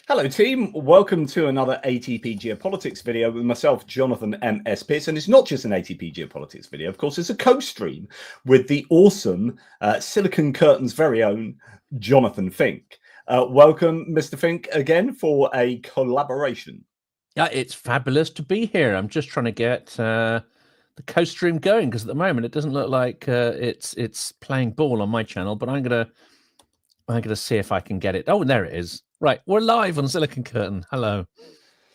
Hello team, welcome to another ATP Geopolitics video with myself, Jonathan M.S. Pearce, and it's not just an ATP Geopolitics video, of course, it's a co-stream with the awesome Silicon Curtain's very own Jonathan Fink. Welcome, Mr. Fink, again for a collaboration. Yeah, it's fabulous to be here. I'm just trying to get the co-stream going because at the moment it doesn't look like it's playing ball on my channel, but I'm gonna see if I can get it. Oh, there it is. Right, we're live on Silicon Curtain. Hello.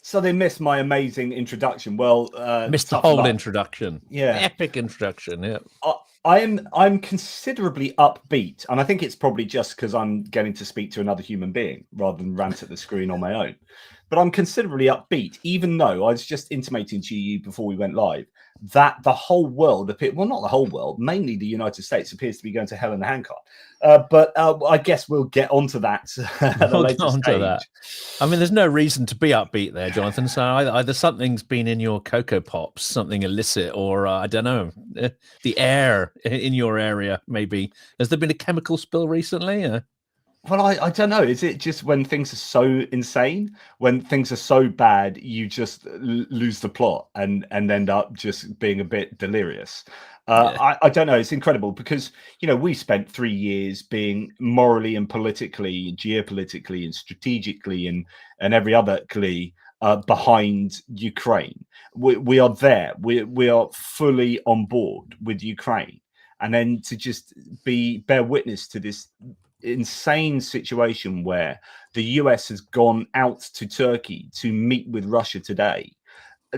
So they missed my amazing introduction. Well, missed the whole introduction. Yeah, epic introduction. Yeah. I'm considerably upbeat, and I think it's probably just because I'm getting to speak to another human being rather than rant at the screen on my own. But I'm considerably upbeat, even though I was just intimating to you before we went live that the whole world, well, not the whole world, mainly the United States, appears to be going to hell in a handcart. But I guess we'll get onto that at a later stage. That. I mean, there's no reason to be upbeat there, Jonathan. So either something's been in your Cocoa Pops, something illicit, or I don't know, the air in your area, maybe. Has there been a chemical spill recently? Well, I don't know. Is it just when things are so insane, when things are so bad, you just lose the plot and end up just being a bit delirious? I don't know. It's incredible because, we spent 3 years being morally and politically, geopolitically and strategically and every other behind Ukraine. We are there. We are fully on board with Ukraine. And then to just bear witness to this insane situation where the US has gone out to Turkey to meet with Russia today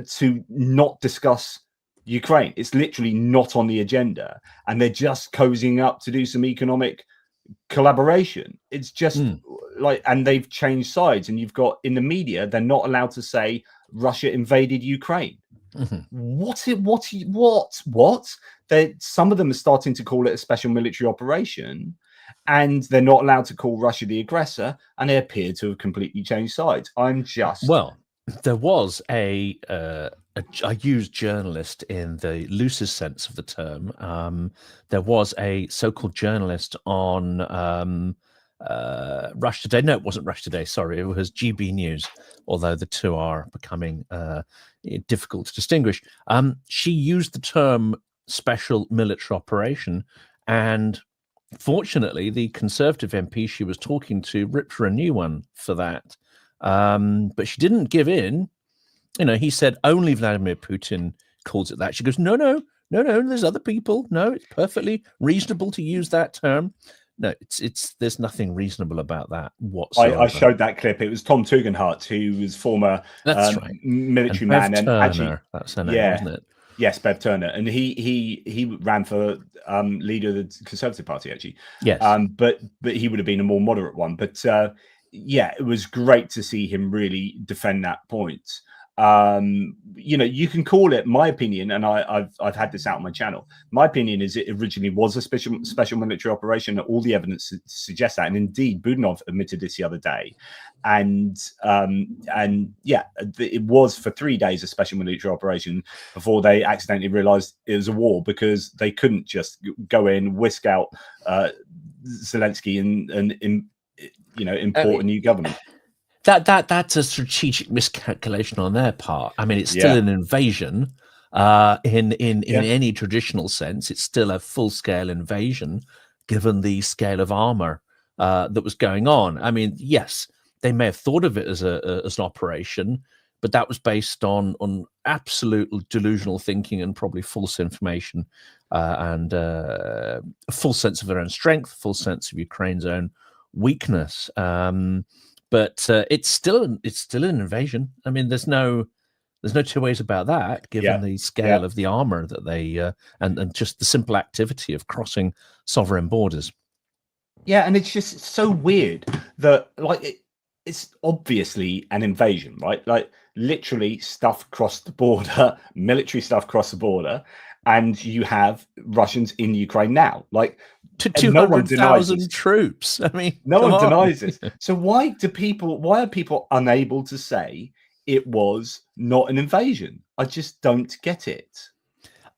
to not discuss Ukraine. It's literally not on the agenda, and they're just cozying up to do some economic collaboration. It's just and they've changed sides, and you've got in the media, they're not allowed to say Russia invaded Ukraine. What? Some of them are starting to call it a special military operation, and they're not allowed to call Russia the aggressor, and they appear to have completely changed sides. There was a used journalist in the loosest sense of the term. There was a so-called journalist on Russia Today. No, it wasn't Russia Today. Sorry, it was GB News. Although the two are becoming difficult to distinguish. She used the term special military operation, and fortunately, the Conservative MP she was talking to ripped her a new one for that. But she didn't give in. He said only Vladimir Putin calls it that. She goes, no, there's other people. No, it's perfectly reasonable to use that term. No, there's nothing reasonable about that whatsoever. I showed that clip. It was Tom Tugendhat, who was former military man, and actually, that's her name, wasn't it? Yes, Bev Turner, and he ran for leader of the Conservative Party, actually. Yes, but he would have been a more moderate one. But yeah, it was great to see him really defend that point. You can call it, my opinion, and I've had this out on my channel. My opinion is it originally was a special military operation. All the evidence suggests that, and indeed, Budanov admitted this the other day. And yeah, it was for 3 days a special military operation before they accidentally realized it was a war, because they couldn't just go in, whisk out Zelensky and import a new government. That's a strategic miscalculation on their part. I mean, it's still an invasion in any traditional sense. It's still a full-scale invasion, given the scale of armor that was going on. I mean, yes, they may have thought of it as an operation, but that was based on absolute delusional thinking and probably false information, and a full sense of their own strength, full sense of Ukraine's own weakness. But it's still an invasion. I mean, there's no two ways about that, given the scale of the armor that they and just the simple activity of crossing sovereign borders. Yeah, and it's just so weird that it's obviously an invasion, right? Like literally stuff crossed the border, military stuff crossed the border, and you have Russians in Ukraine now. Like, to 200,000 troops. I mean, no one denies this. So why are people unable to say it was not an invasion? I just don't get it.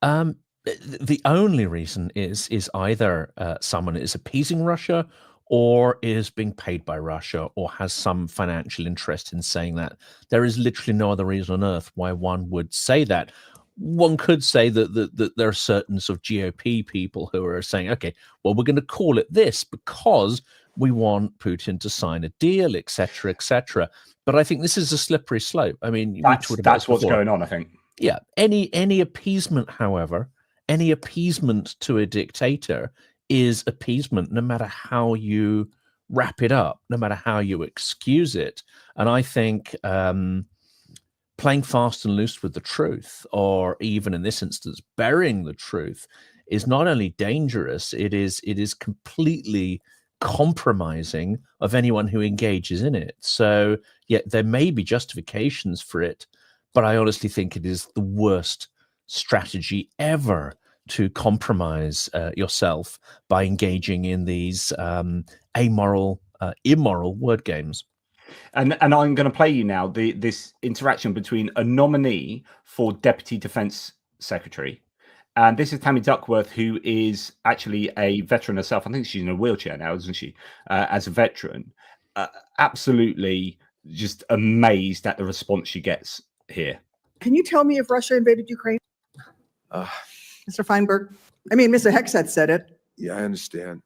The only reason is either someone is appeasing Russia, or is being paid by Russia, or has some financial interest in saying that. There is literally no other reason on earth why one would say that. One could say that there are certain sort of GOP people who are saying, okay, well, we're going to call it this because we want Putin to sign a deal, etc., etc. But I think this is a slippery slope. I mean, we talked about that's what's going on, I think. Yeah. Any appeasement, however, any appeasement to a dictator is appeasement, no matter how you wrap it up, no matter how you excuse it. And I think playing fast and loose with the truth, or even in this instance, burying the truth, is not only dangerous, it is completely compromising of anyone who engages in it. So, yeah, there may be justifications for it, but I honestly think it is the worst strategy ever to compromise yourself by engaging in these amoral, immoral word games. And I'm going to play you now this interaction between a nominee for Deputy Defence Secretary, and this is Tammy Duckworth, who is actually a veteran herself. I think she's in a wheelchair now, isn't she? As a veteran, absolutely just amazed at the response she gets here. Can you tell me if Russia invaded Ukraine? Mr. Feinberg? I mean, Mr. Hexet said it. Yeah, I understand.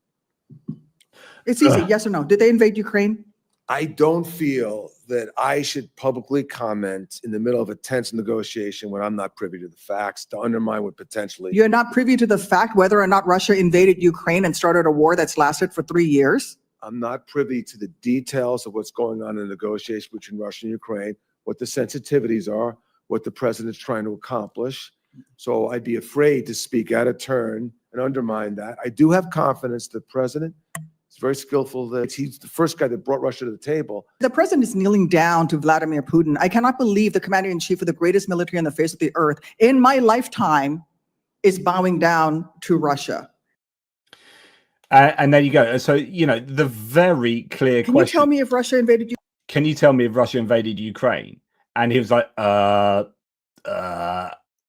It's easy, yes or no. Did they invade Ukraine? I don't feel that I should publicly comment in the middle of a tense negotiation when I'm not privy to the facts to undermine what potentially. You're not privy to the fact whether or not Russia invaded Ukraine and started a war that's lasted for 3 years? I'm not privy to the details of what's going on in the negotiation between Russia and Ukraine, what the sensitivities are, what the president's trying to accomplish. So I'd be afraid to speak out of turn and undermine that. I do have confidence the president is very skillful, that he's the first guy that brought Russia to the table. The president is kneeling down to Vladimir Putin. I cannot believe the commander-in-chief of the greatest military on the face of the earth in my lifetime is bowing down to Russia. And there you go. So, you know, the very clear question. Can you tell me if Russia invaded Ukraine? Can you tell me if Russia invaded Ukraine? And he was like,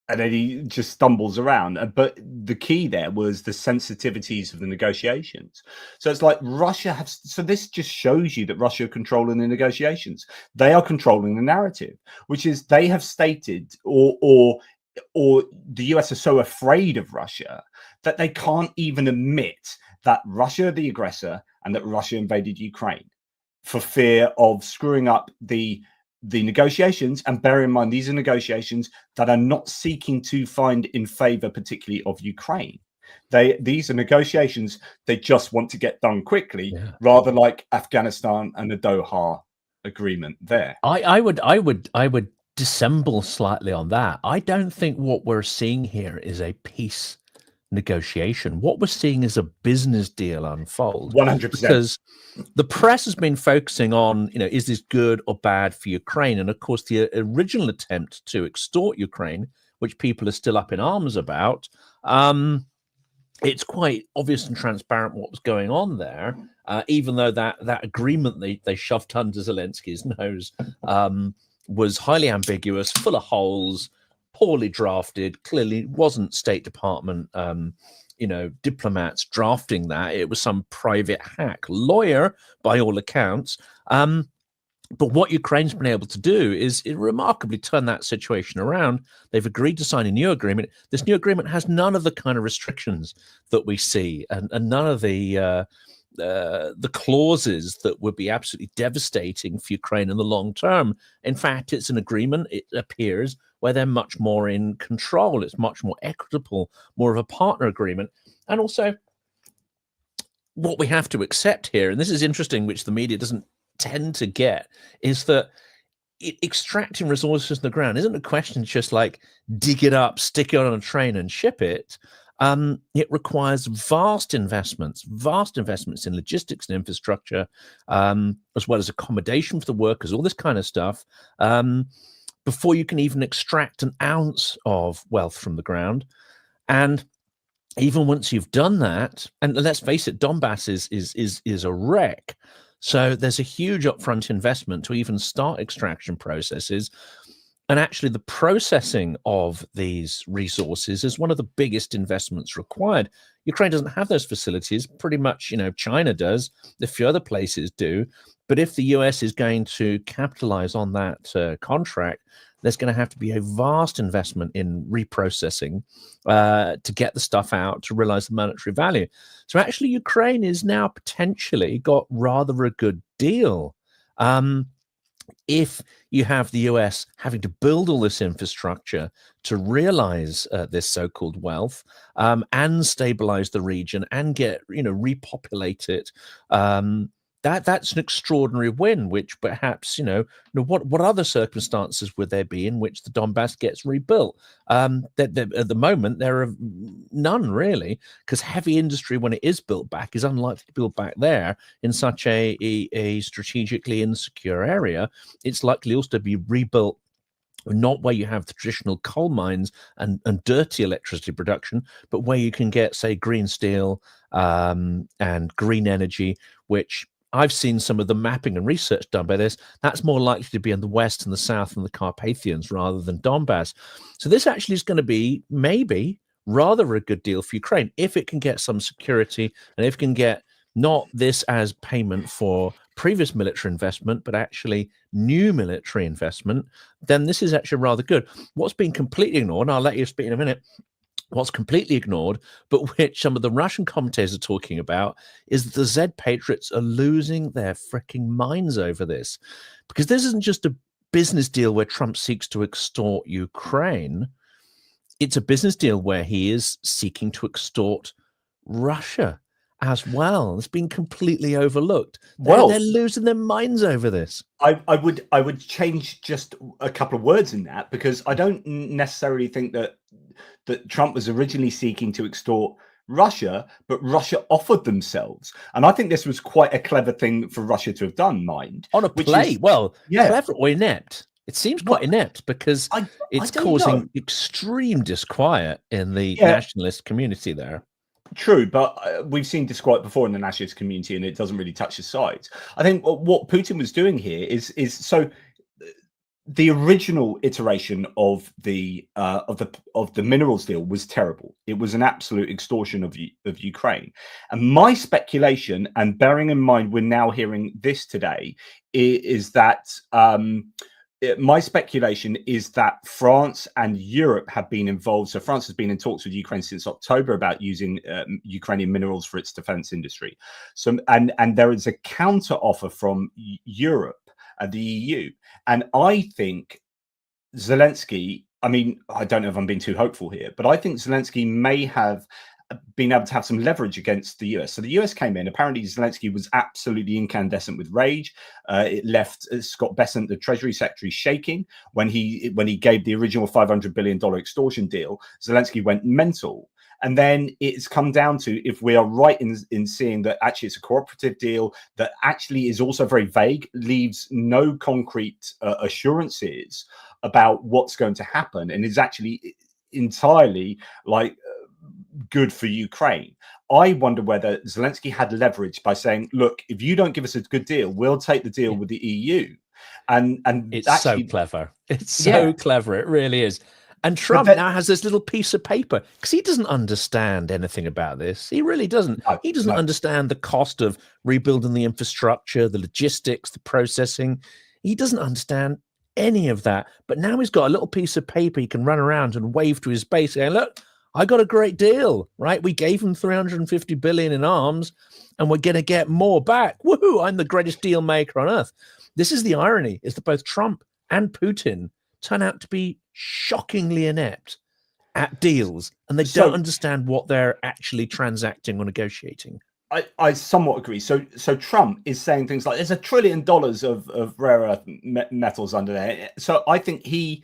and then he just stumbles around. But the key there was the sensitivities of the negotiations. So it's like Russia has, so this just shows you that Russia are controlling the negotiations. They are controlling the narrative, which is they have stated, or the US are so afraid of Russia that they can't even admit that Russia are the aggressor and that Russia invaded Ukraine for fear of screwing up the negotiations. And bear in mind, these are negotiations that are not seeking to find in favor particularly of Ukraine. These are negotiations they just want to get done quickly, rather like Afghanistan and the Doha agreement there. I would dissemble slightly on that. I don't think what we're seeing here is a peace negotiation. What we're seeing is a business deal unfold. 100%. Because the press has been focusing on, you know, is this good or bad for Ukraine? And of course, the original attempt to extort Ukraine, which people are still up in arms about, it's quite obvious and transparent what was going on there, even though that agreement they shoved under Zelensky's nose was highly ambiguous, full of holes, poorly drafted, clearly wasn't State Department diplomats drafting that. It was some private hack lawyer, by all accounts. But what Ukraine's been able to do is remarkably turn that situation around. They've agreed to sign a new agreement. This new agreement has none of the kind of restrictions that we see, and none of the clauses that would be absolutely devastating for Ukraine in the long term. In fact, it's an agreement, it appears, where they're much more in control. It's much more equitable, more of a partner agreement. And also, what we have to accept here, and this is interesting, which the media doesn't tend to get, is that extracting resources from the ground isn't a question just like dig it up, stick it on a train and ship it. It requires vast investments in logistics and infrastructure, as well as accommodation for the workers, all this kind of stuff, before you can even extract an ounce of wealth from the ground. And even once you've done that, and let's face it, Donbass is a wreck. So there's a huge upfront investment to even start extraction processes. And actually, the processing of these resources is one of the biggest investments required. Ukraine doesn't have those facilities. Pretty much, China does. A few other places do. But if the US is going to capitalize on that contract, there's going to have to be a vast investment in reprocessing to get the stuff out to realize the monetary value. So actually, Ukraine is now potentially got rather a good deal. If you have the US having to build all this infrastructure to realize this so-called wealth and stabilize the region and get, repopulate it, that's an extraordinary win, which perhaps, what other circumstances would there be in which the Donbass gets rebuilt? At the moment, there are none really, because heavy industry, when it is built back, is unlikely to build back there in such a strategically insecure area. It's likely also to be rebuilt not where you have the traditional coal mines and dirty electricity production, but where you can get, say, green steel and green energy, which I've seen some of the mapping and research done by this. That's more likely to be in the West and the South and the Carpathians rather than Donbass. So this actually is going to be maybe rather a good deal for Ukraine if it can get some security and if it can get not this as payment for previous military investment, but actually new military investment, then this is actually rather good. What's been completely ignored, and I'll let you speak in a minute, what's completely ignored, but which some of the Russian commentators are talking about, is that the Z patriots are losing their freaking minds over this. Because this isn't just a business deal where Trump seeks to extort Ukraine. It's a business deal where he is seeking to extort Russia as well. It's been completely overlooked. They're losing their minds over this. I would change just a couple of words in that, because I don't necessarily think that Trump was originally seeking to extort Russia, but Russia offered themselves. And I think this was quite a clever thing for Russia to have done, mind. On a play, clever or inept. It seems quite inept because it's causing extreme disquiet in the nationalist community there. True, but we've seen disquiet before in the nationalist community, and it doesn't really touch the sides. I think what Putin was doing here is so the original iteration of the minerals deal was terrible. It was an absolute extortion of Ukraine. And my speculation, and bearing in mind we're now hearing this today, is that my speculation is that France and Europe have been involved. So France has been in talks with Ukraine since October about using Ukrainian minerals for its defense industry. So and there is a counter offer from Europe, the EU. And I think Zelensky, I mean, I don't know if I'm being too hopeful here, but I think Zelensky may have been able to have some leverage against the US. So the US came in. Apparently, Zelensky was absolutely incandescent with rage. It left Scott Bessent, the Treasury Secretary, shaking when he gave the original $500 billion extortion deal. Zelensky went mental. And then it's come down to, if we are right in seeing that actually it's a cooperative deal that actually is also very vague, leaves no concrete assurances about what's going to happen, and is actually entirely good for Ukraine. I wonder whether Zelensky had leverage by saying, look, if you don't give us a good deal, we'll take the deal with the EU. And it's actually so clever. It's so clever. It really is. And Trump now has this little piece of paper because he doesn't understand anything about this. He really doesn't. He doesn't understand the cost of rebuilding the infrastructure, the logistics, the processing. He doesn't understand any of that. But now he's got a little piece of paper he can run around and wave to his base saying, look, I got a great deal, right? We gave him $350 billion in arms and we're going to get more back. Woohoo, I'm the greatest deal maker on earth. This is the irony, is that both Trump and Putin turn out to be shockingly inept at deals, and they don't understand what they're actually transacting or negotiating. I somewhat agree. So Trump is saying things like there's $1 trillion of rare earth metals under there. So I think he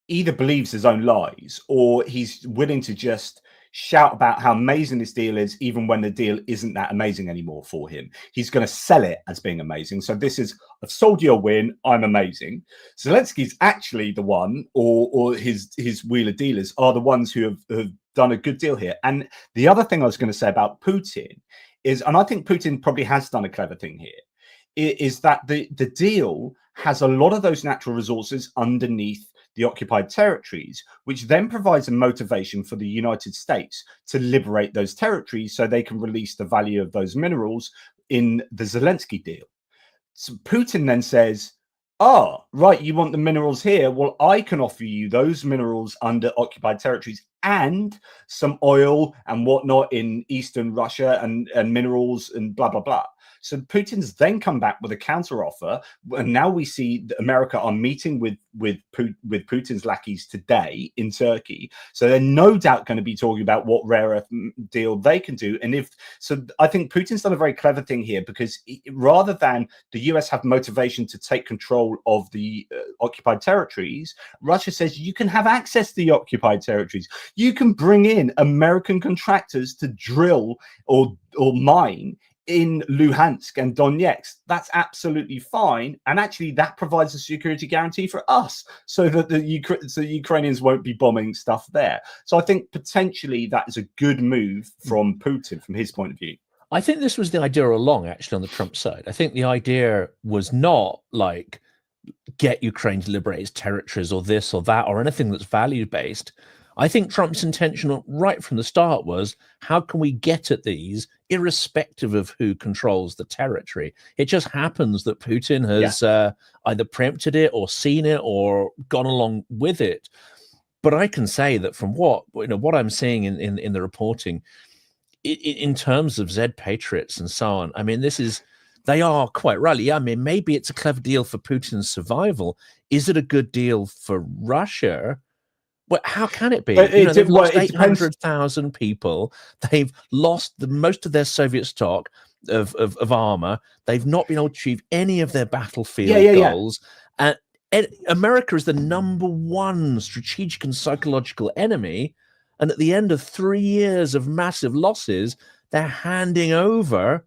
either believes his own lies, or he's willing to just shout about how amazing this deal is, even when the deal isn't that amazing anymore for him. He's going to sell it as being amazing. So this is, I've sold you a win, I'm amazing. Zelensky's actually the one, or his wheeler dealers are the ones who have done a good deal here. And the other thing I was going to say about Putin is, and I think Putin probably has done a clever thing here, is that the deal has a lot of those natural resources underneath the occupied territories, which then provides a motivation for the United States to liberate those territories so they can release the value of those minerals in the Zelensky deal. So Putin then says, oh, right, you want the minerals here? Well, I can offer you those minerals under occupied territories and some oil and whatnot in Eastern Russia and minerals and blah, blah, blah. So Putin's then come back with a counter offer, and now we see that America are meeting with Putin's lackeys today in Turkey. So they're no doubt going to be talking about what rare earth deal they can do. And if so, I think Putin's done a very clever thing here, because rather than the US have motivation to take control of the occupied territories, Russia says you can have access to the occupied territories. You can bring in American contractors to drill or mine in Luhansk and Donetsk. That's absolutely fine, and actually that provides a security guarantee for us, so that the Ukrainians won't be bombing stuff there. So I think potentially that is a good move from Putin, from his point of view. I think this was the idea all along, actually, on the Trump side. I think the idea was not like get Ukraine to liberate its territories or this or that or anything that's value-based. I think Trump's intention right from the start was, how can we get at these irrespective of who controls the territory? It just happens that Putin has either preempted it or seen it or gone along with it. But I can say that from what I'm seeing in the reporting, in terms of Z Patriots and so on, I mean, they are quite rightly. I mean, maybe it's a clever deal for Putin's survival. Is it a good deal for Russia? Well, how can it be? They've lost 800,000 people. They've lost most of their Soviet stock of armor. They've not been able to achieve any of their battlefield goals. And America is the #1 strategic and psychological enemy. And at the end of 3 years of massive losses, they're handing over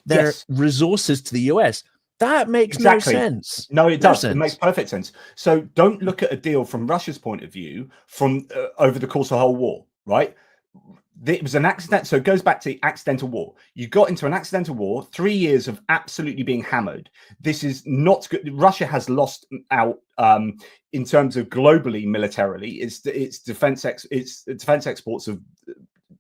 their resources to the US. That makes no sense. No, it does. It makes perfect sense. So don't look at a deal from Russia's point of view from over the course of the whole war, right? It was an accident. So it goes back to the accidental war. You got into an accidental war, 3 years of absolutely being hammered. This is not good. Russia has lost out in terms of globally, militarily. Its defense exports of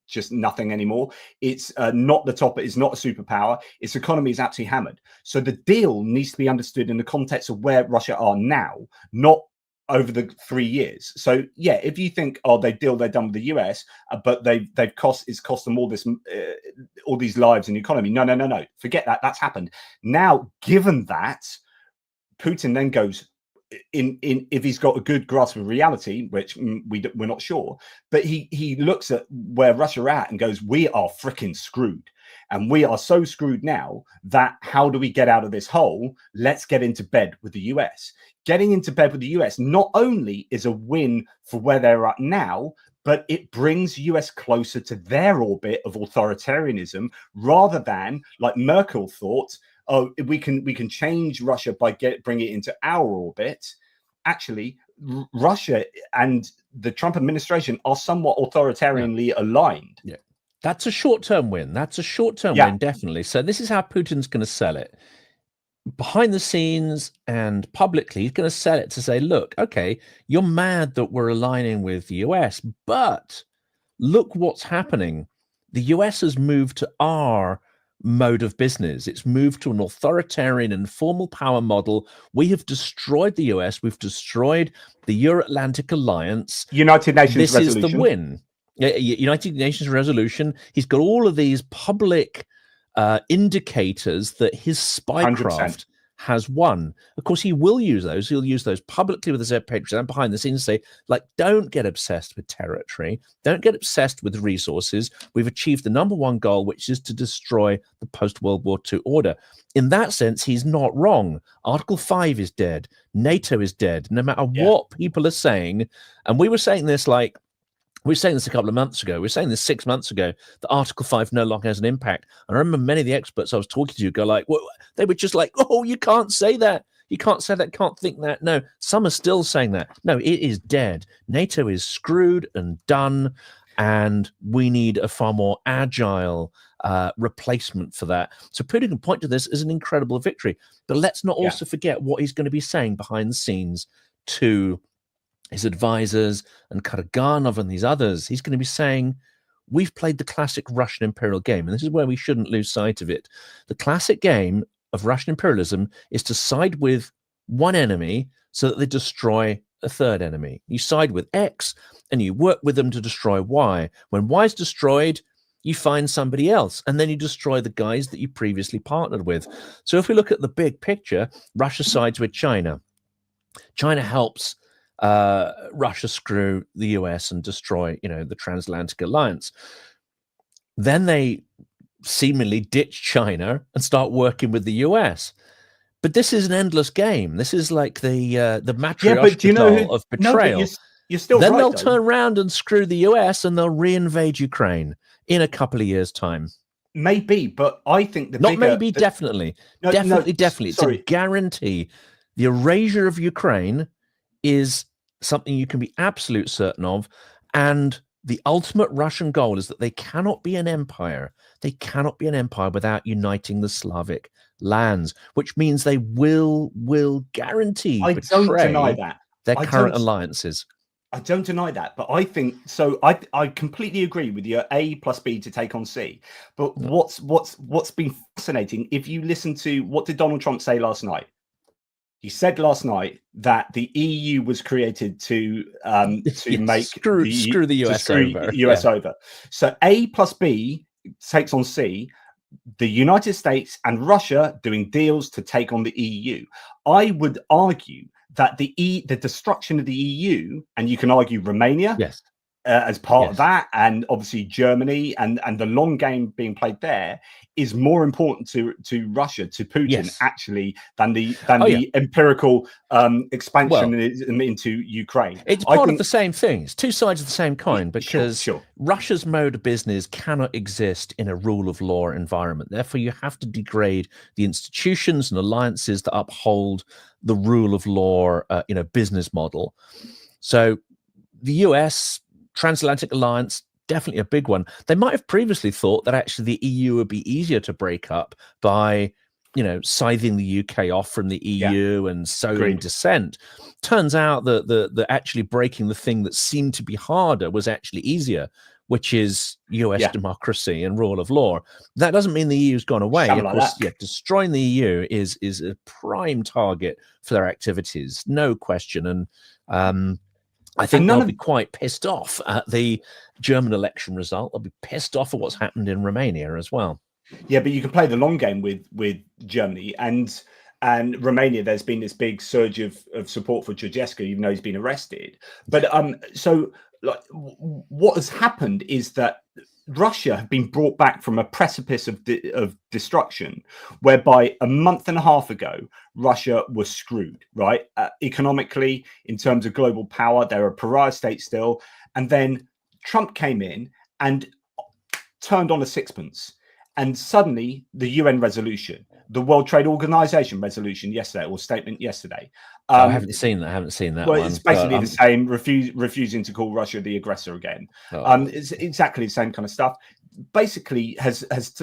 just nothing anymore. It's not the top. It's not a superpower. Its economy is absolutely hammered. So the deal needs to be understood in the context of where Russia are now, not over the 3 years. So yeah, if you think, oh, they're done with the US, but it's cost them all these lives in the economy. No. Forget that. That's happened. Now, given that, Putin then goes, if he's got a good grasp of reality, which we're not sure, but he looks at where Russia are at and goes, we are freaking screwed, and we are so screwed now that how do we get out of this hole? Let's get into bed with the US. Getting into bed with the US not only is a win for where they're at now, but it brings US closer to their orbit of authoritarianism, rather than, like Merkel thought, oh, we can change Russia by bringing it into our orbit. Actually, Russia and the Trump administration are somewhat authoritarianly aligned. Yeah, that's a short-term win. That's a short-term win, definitely. So this is how Putin's going to sell it. Behind the scenes and publicly, he's going to sell it to say, look, okay, you're mad that we're aligning with the US, but look what's happening. The US has moved to our mode of business. It's moved to an authoritarian and formal power model. We have destroyed the US. We've destroyed the Euro-Atlantic Alliance. United Nations resolution. This is the win. United Nations resolution. He's got all of these public indicators that his spycraft 100%. has won. Of course, he will use those. He'll use those publicly with the Z Patriots and behind the scenes, say, like, don't get obsessed with territory. Don't get obsessed with resources. We've achieved the #1 goal, which is to destroy the post-World War II order. In that sense, he's not wrong. Article 5 is dead. NATO is dead. No matter what people are saying, and we were saying this we were saying this a couple of months ago. We were saying this 6 months ago, that Article 5 no longer has an impact. And I remember many of the experts I was talking to go like, well, they were just like, oh, you can't say that. You can't say that, can't think that. No, some are still saying that. No, it is dead. NATO is screwed and done, and we need a far more agile replacement for that. So Putin can point to this as an incredible victory. But let's not also forget what he's going to be saying behind the scenes to his advisors and Karaganov and these others, he's going to be saying, we've played the classic Russian imperial game. And this is where we shouldn't lose sight of it. The classic game of Russian imperialism is to side with one enemy so that they destroy a third enemy. You side with X and you work with them to destroy Y. When Y is destroyed, you find somebody else, and then you destroy the guys that you previously partnered with. So if we look at the big picture, Russia sides with China. China helps Russia screw the US and destroy, the transatlantic alliance. Then they seemingly ditch China and start working with the US. But this is an endless game. This is like the Matryoshka doll of betrayal. No, but you're still then right, they'll though. turn around and screw the US and they'll reinvade Ukraine in a couple of years' time. Maybe, but I think definitely. Definitely. It's sorry. a guarantee. The erasure of Ukraine is something you can be absolute certain of. And the ultimate Russian goal is that they cannot be an empire. They cannot be an empire without uniting the Slavic lands, which means they will guarantee I don't deny that. Their current alliances. I don't deny that, but I think so. I completely agree with your A plus B to take on C. But what's been fascinating, if you listen to what did Donald Trump say last night? He said last night that the EU was created to make screw the US over. So A plus B takes on C. The United States and Russia doing deals to take on the EU. I would argue that the destruction of the EU, and you can argue Romania as part of that, and obviously Germany and the long game being played there, is more important to Russia, to Putin, actually, than the empirical expansion into Ukraine. It's part of the same thing. It's two sides of the same coin, because Russia's mode of business cannot exist in a rule of law environment. Therefore, you have to degrade the institutions and alliances that uphold the rule of law, business model. So the US transatlantic alliance, definitely a big one. They might have previously thought that actually the EU would be easier to break up by, scything the UK off from the EU and sowing dissent. Turns out that the actually breaking the thing that seemed to be harder was actually easier, which is US democracy and rule of law. That doesn't mean the EU's gone away. Of course, destroying the EU is a prime target for their activities, no question. And I think they'll be quite pissed off at the German election result. They'll be pissed off at what's happened in Romania as well. Yeah, but you can play the long game with Germany and Romania. There's been this big surge of support for Georgescu, even though he's been arrested. But what has happened is that Russia have been brought back from a precipice of destruction, whereby a month and a half ago, Russia was screwed, right? Economically, in terms of global power, they're a pariah state still. And then Trump came in and turned on a sixpence. And suddenly the UN resolution, the World Trade Organization resolution yesterday, or statement yesterday. I haven't seen that. Well, one, it's basically the same, refusing to call Russia the aggressor again. It's exactly the same kind of stuff. Basically has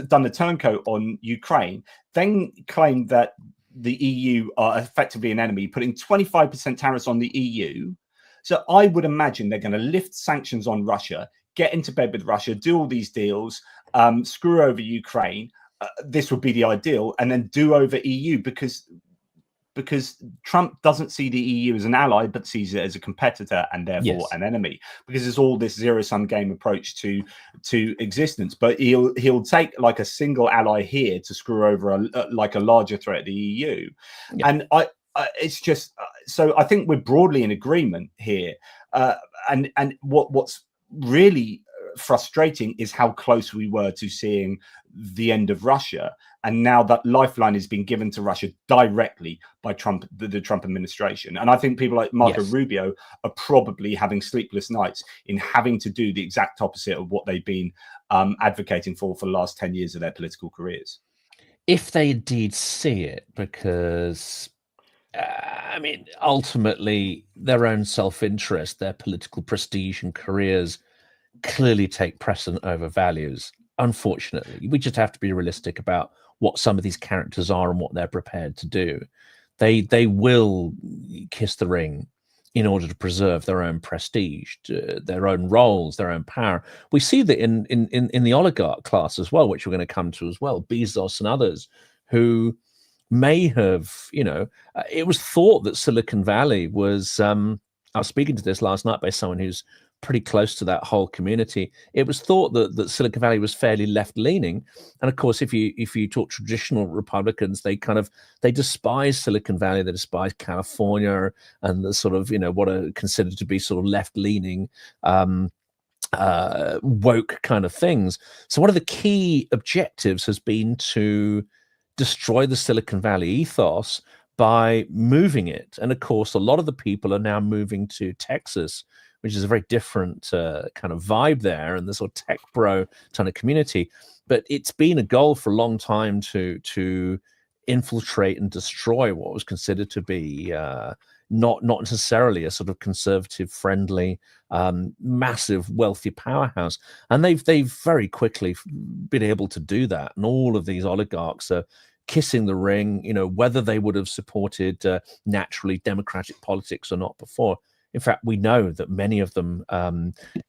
done a turncoat on Ukraine, then claimed that the EU are effectively an enemy, putting 25% tariffs on the EU. So I would imagine they're going to lift sanctions on Russia, get into bed with Russia, do all these deals, screw over Ukraine. This would be the ideal, and then do over EU, because Trump doesn't see the EU as an ally, but sees it as a competitor and therefore an enemy, because it's all this zero-sum game approach to existence. But he'll take like a single ally here to screw over a larger threat, the EU. And it's just so I think we're broadly in agreement here. And what's really frustrating is how close we were to seeing the end of Russia, and now that lifeline has been given to Russia directly by Trump, the Trump administration. And I think people like Marco Rubio are probably having sleepless nights in having to do the exact opposite of what they've been advocating for the last 10 years of their political careers. If they indeed see it, because ultimately their own self-interest, their political prestige and careers clearly take precedent over values. Unfortunately, we just have to be realistic about what some of these characters are and what they're prepared to do. They will kiss the ring in order to preserve their own prestige, their own roles, their own power. We see that in the oligarch class as well, which we're going to come to as well, Bezos and others, who may have, it was thought that Silicon Valley was, I was speaking to this last night by someone who's pretty close to that whole community. It was thought that Silicon Valley was fairly left-leaning, and of course, if you talk traditional Republicans, they despise Silicon Valley, they despise California, and the sort of what are considered to be sort of left-leaning, woke kind of things. So one of the key objectives has been to destroy the Silicon Valley ethos by moving it, and of course, a lot of the people are now moving to Texas, which is a very different kind of vibe there, and the sort of tech bro kind of community. But it's been a goal for a long time to infiltrate and destroy what was considered to be not necessarily a sort of conservative, friendly, massive, wealthy powerhouse. And they've very quickly been able to do that. And all of these oligarchs are kissing the ring, whether they would have supported naturally democratic politics or not before. In fact, we know that many of them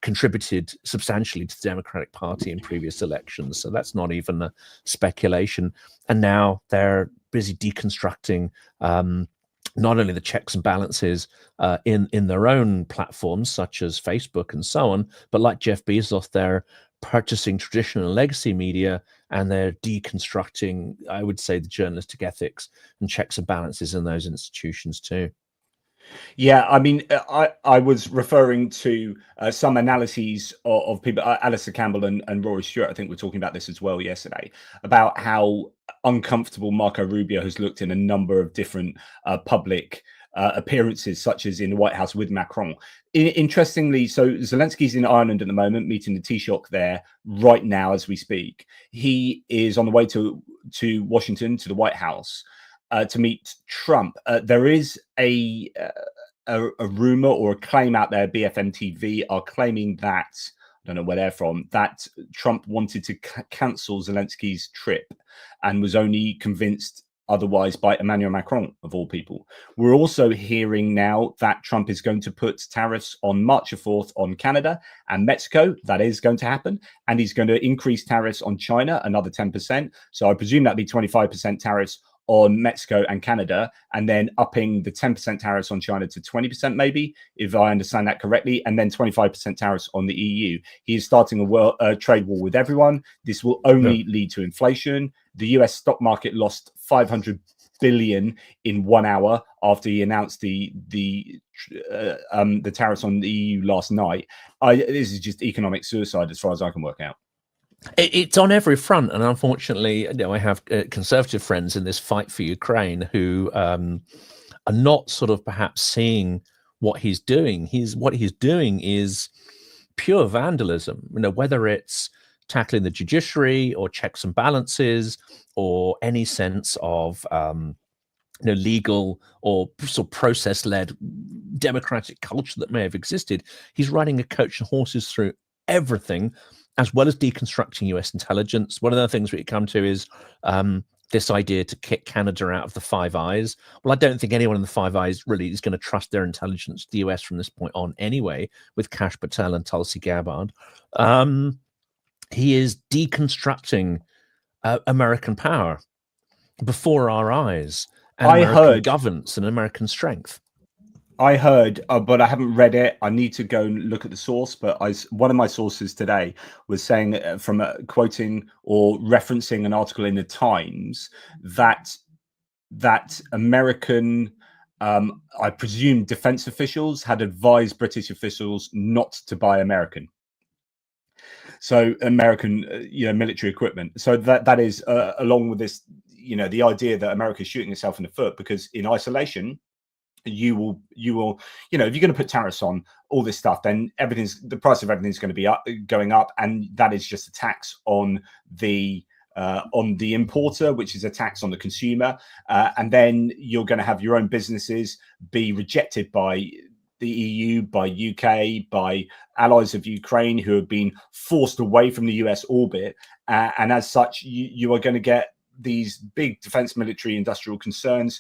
contributed substantially to the Democratic Party in previous elections. So that's not even a speculation. And now they're busy deconstructing not only the checks and balances in their own platforms, such as Facebook and so on, but like Jeff Bezos, they're purchasing traditional and legacy media, and they're deconstructing, I would say, the journalistic ethics and checks and balances in those institutions too. Yeah, I mean, I was referring to some analyses of people, Alistair Campbell and Rory Stewart, I think we're talking about this as well yesterday, about how uncomfortable Marco Rubio has looked in a number of different public appearances, such as in the White House with Macron. Interestingly, so Zelensky's in Ireland at the moment, meeting the Taoiseach there right now as we speak. He is on the way to Washington, to the White House, to meet Trump. There is a rumor or a claim out there. BFM TV are claiming that, I don't know where they're from, that Trump wanted to cancel Zelensky's trip and was only convinced otherwise by Emmanuel Macron, of all people. We're also hearing now that Trump is going to put tariffs on March 4th on Canada and Mexico. That is going to happen. And he's going to increase tariffs on China, another 10%. So I presume that'd be 25% tariffs on Mexico and Canada, and then upping the 10% tariffs on China to 20%, maybe, if I understand that correctly, and then 25% tariffs on the EU. He is starting a trade war with everyone. This will only lead to inflation. The US stock market lost 500 billion in 1 hour after he announced the tariffs on the EU last night. This is just economic suicide as far as I can work out. It's on every front, and unfortunately, I have conservative friends in this fight for Ukraine who are not sort of perhaps seeing what he's doing. What he's doing is pure vandalism. Whether it's tackling the judiciary or checks and balances or any sense of legal or sort of process-led democratic culture that may have existed, he's riding a coach and horses through everything, as well as deconstructing US intelligence. One of the things we come to is this idea to kick Canada out of the Five Eyes. Well, I don't think anyone in the Five Eyes really is going to trust their intelligence to the US from this point on anyway, with Kash Patel and Tulsi Gabbard. He is deconstructing American power before our eyes, and American governance and American strength. I heard, but I haven't read it. I need to go and look at the source. But one of my sources today was saying, from quoting or referencing an article in the Times, that American, I presume, defense officials had advised British officials not to buy American. So American, military equipment. So that is along with this, the idea that America is shooting itself in the foot, because in isolation, you will, if you're going to put tariffs on all this stuff, then the price of everything's going to be going up, and that is just a tax on the importer, which is a tax on the consumer, and then you're going to have your own businesses be rejected by the EU, by UK, by allies of Ukraine who have been forced away from the US orbit, and as such, you are going to get these big defense, military, industrial concerns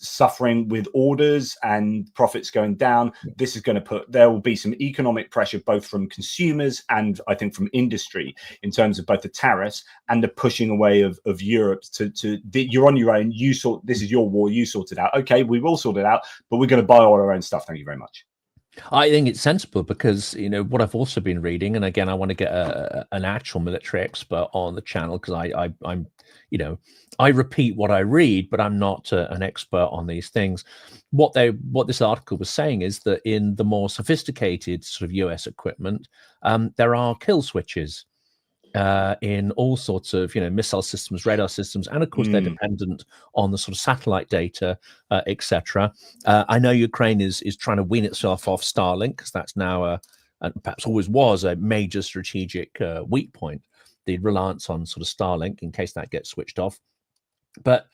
suffering with orders and profits going down. This is going to there will be some economic pressure both from consumers and I think from industry in terms of both the tariffs and the pushing away of Europe you're on your own, this is your war, you sort it out. Okay, we will sort it out, but we're going to buy all our own stuff. Thank you very much. I think it's sensible because, you know, what I've also been reading, and again, I want to get an actual military expert on the channel because I'm, you know, I repeat what I read, but I'm not an expert on these things. What this article was saying is that in the more sophisticated sort of US equipment, there are kill switches in all sorts of, you know, missile systems, radar systems, and of course they're dependent on the sort of satellite data, etc. I know Ukraine is trying to wean itself off Starlink because that's now and perhaps always was a major strategic weak point, the reliance on sort of Starlink in case that gets switched off. But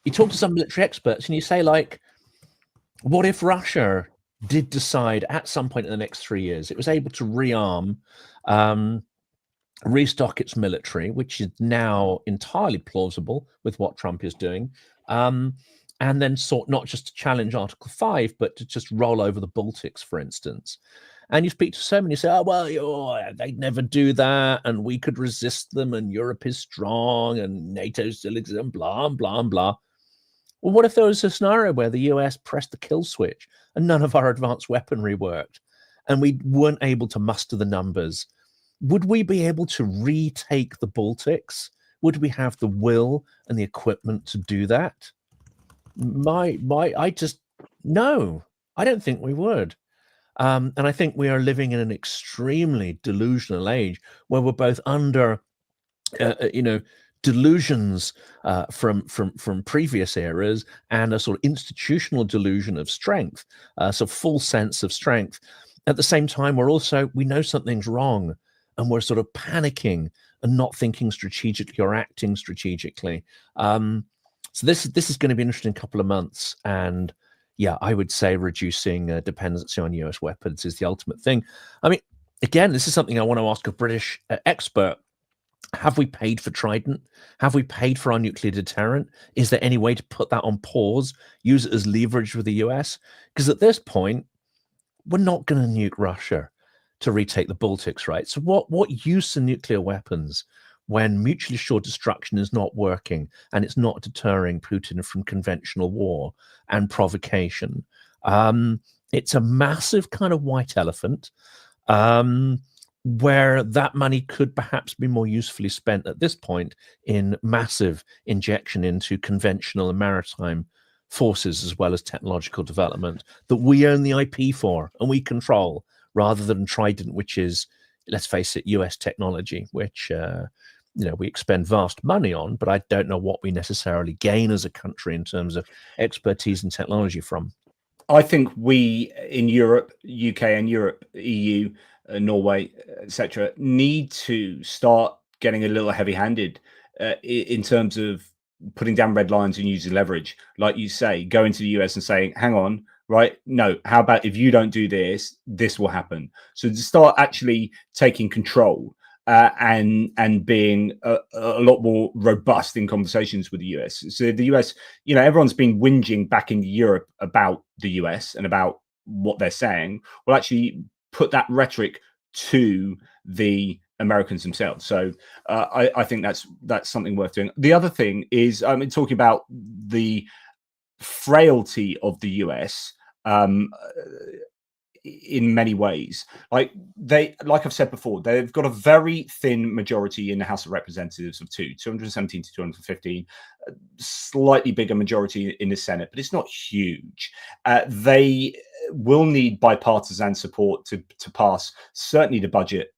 you talk to some military experts and you say, like, what if Russia did decide at some point in the next 3 years it was able to rearm, restock its military, which is now entirely plausible with what Trump is doing, and then sought not just to challenge Article 5, but to just roll over the Baltics, for instance. And you speak to so many, you say, oh, well, they'd never do that, and we could resist them, and Europe is strong, and NATO still exists, and blah, blah, blah. Well, what if there was a scenario where the US pressed the kill switch, and none of our advanced weaponry worked, and we weren't able to muster the numbers? Would we be able to retake the Baltics? Would we have the will and the equipment to do that? No, I don't think we would. And I think we are living in an extremely delusional age where we're both under, delusions from previous eras and a sort of institutional delusion of strength, so full sense of strength. At the same time, we know something's wrong, and we're sort of panicking and not thinking strategically or acting strategically. So this is going to be an interesting couple of months. And yeah, I would say reducing dependency on US weapons is the ultimate thing. I mean, again, this is something I want to ask a British expert. Have we paid for Trident? Have we paid for our nuclear deterrent? Is there any way to put that on pause, use it as leverage with the US? Because at this point, we're not going to nuke Russia to retake the Baltics, right? So what use of nuclear weapons when mutually assured destruction is not working and it's not deterring Putin from conventional war and provocation? It's a massive kind of white elephant where that money could perhaps be more usefully spent at this point in massive injection into conventional and maritime forces as well as technological development that we own the IP for and we control, rather than Trident, which is, let's face it, US technology, which we expend vast money on, but I don't know what we necessarily gain as a country in terms of expertise and technology from. I think we in Europe, UK and Europe, EU, Norway, etc., need to start getting a little heavy-handed in terms of putting down red lines and using leverage. Like you say, going to the US and saying, hang on, right? No, how about if you don't do this, this will happen. So to start actually taking control and being a lot more robust in conversations with the US. So the US, everyone's been whinging back in Europe about the US and about what they're saying. Well, actually put that rhetoric to the Americans themselves. So I think that's something worth doing. The other thing is, talking about the frailty of the US in many ways. Like I've said before, they've got a very thin majority in the House of Representatives of 217 to 215, slightly bigger majority in the Senate, but it's not huge. They will need bipartisan support to pass certainly the budget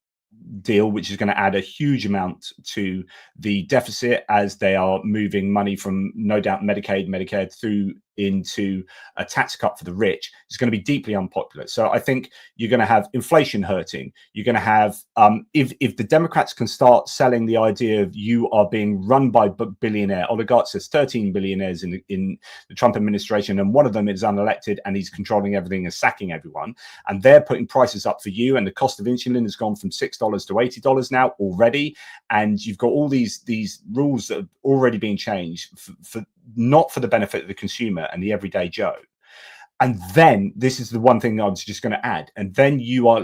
deal, which is going to add a huge amount to the deficit as they are moving money from, no doubt, Medicaid, Medicare through into a tax cut for the rich. It's going to be deeply unpopular. So I think you're going to have inflation hurting. You're going to have, if the Democrats can start selling the idea of you are being run by billionaire oligarchs, there's 13 billionaires in the Trump administration, and one of them is unelected and he's controlling everything and sacking everyone, and they're putting prices up for you, and the cost of insulin has gone from $6 to $80 now already, and you've got all these rules that are already being changed for not for the benefit of the consumer and the everyday Joe. And then this is the one thing I was just going to add. And then you are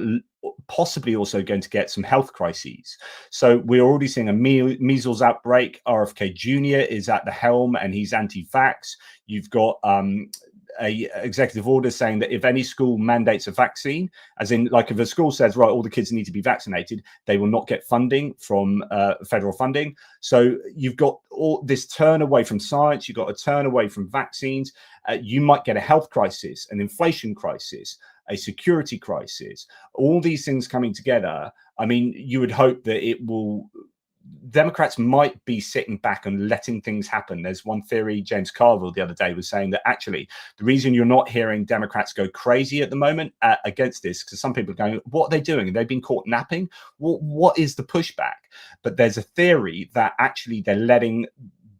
possibly also going to get some health crises. So we're already seeing a measles outbreak. RFK Jr. is at the helm and he's anti-vax. You've got a executive order saying that if any school mandates a vaccine, as in like if a school says, right, all the kids need to be vaccinated, they will not get funding from federal funding. So you've got all this turn away from science, you've got a turn away from vaccines. You might get a health crisis, an inflation crisis, a security crisis, all these things coming together. I mean, you would hope that it will, Democrats might be sitting back and letting things happen. There's one theory, James Carville the other day was saying that actually the reason you're not hearing Democrats go crazy at the moment against this, because some people are going, what are they doing? Have they been caught napping? What is the pushback? But there's a theory that actually they're letting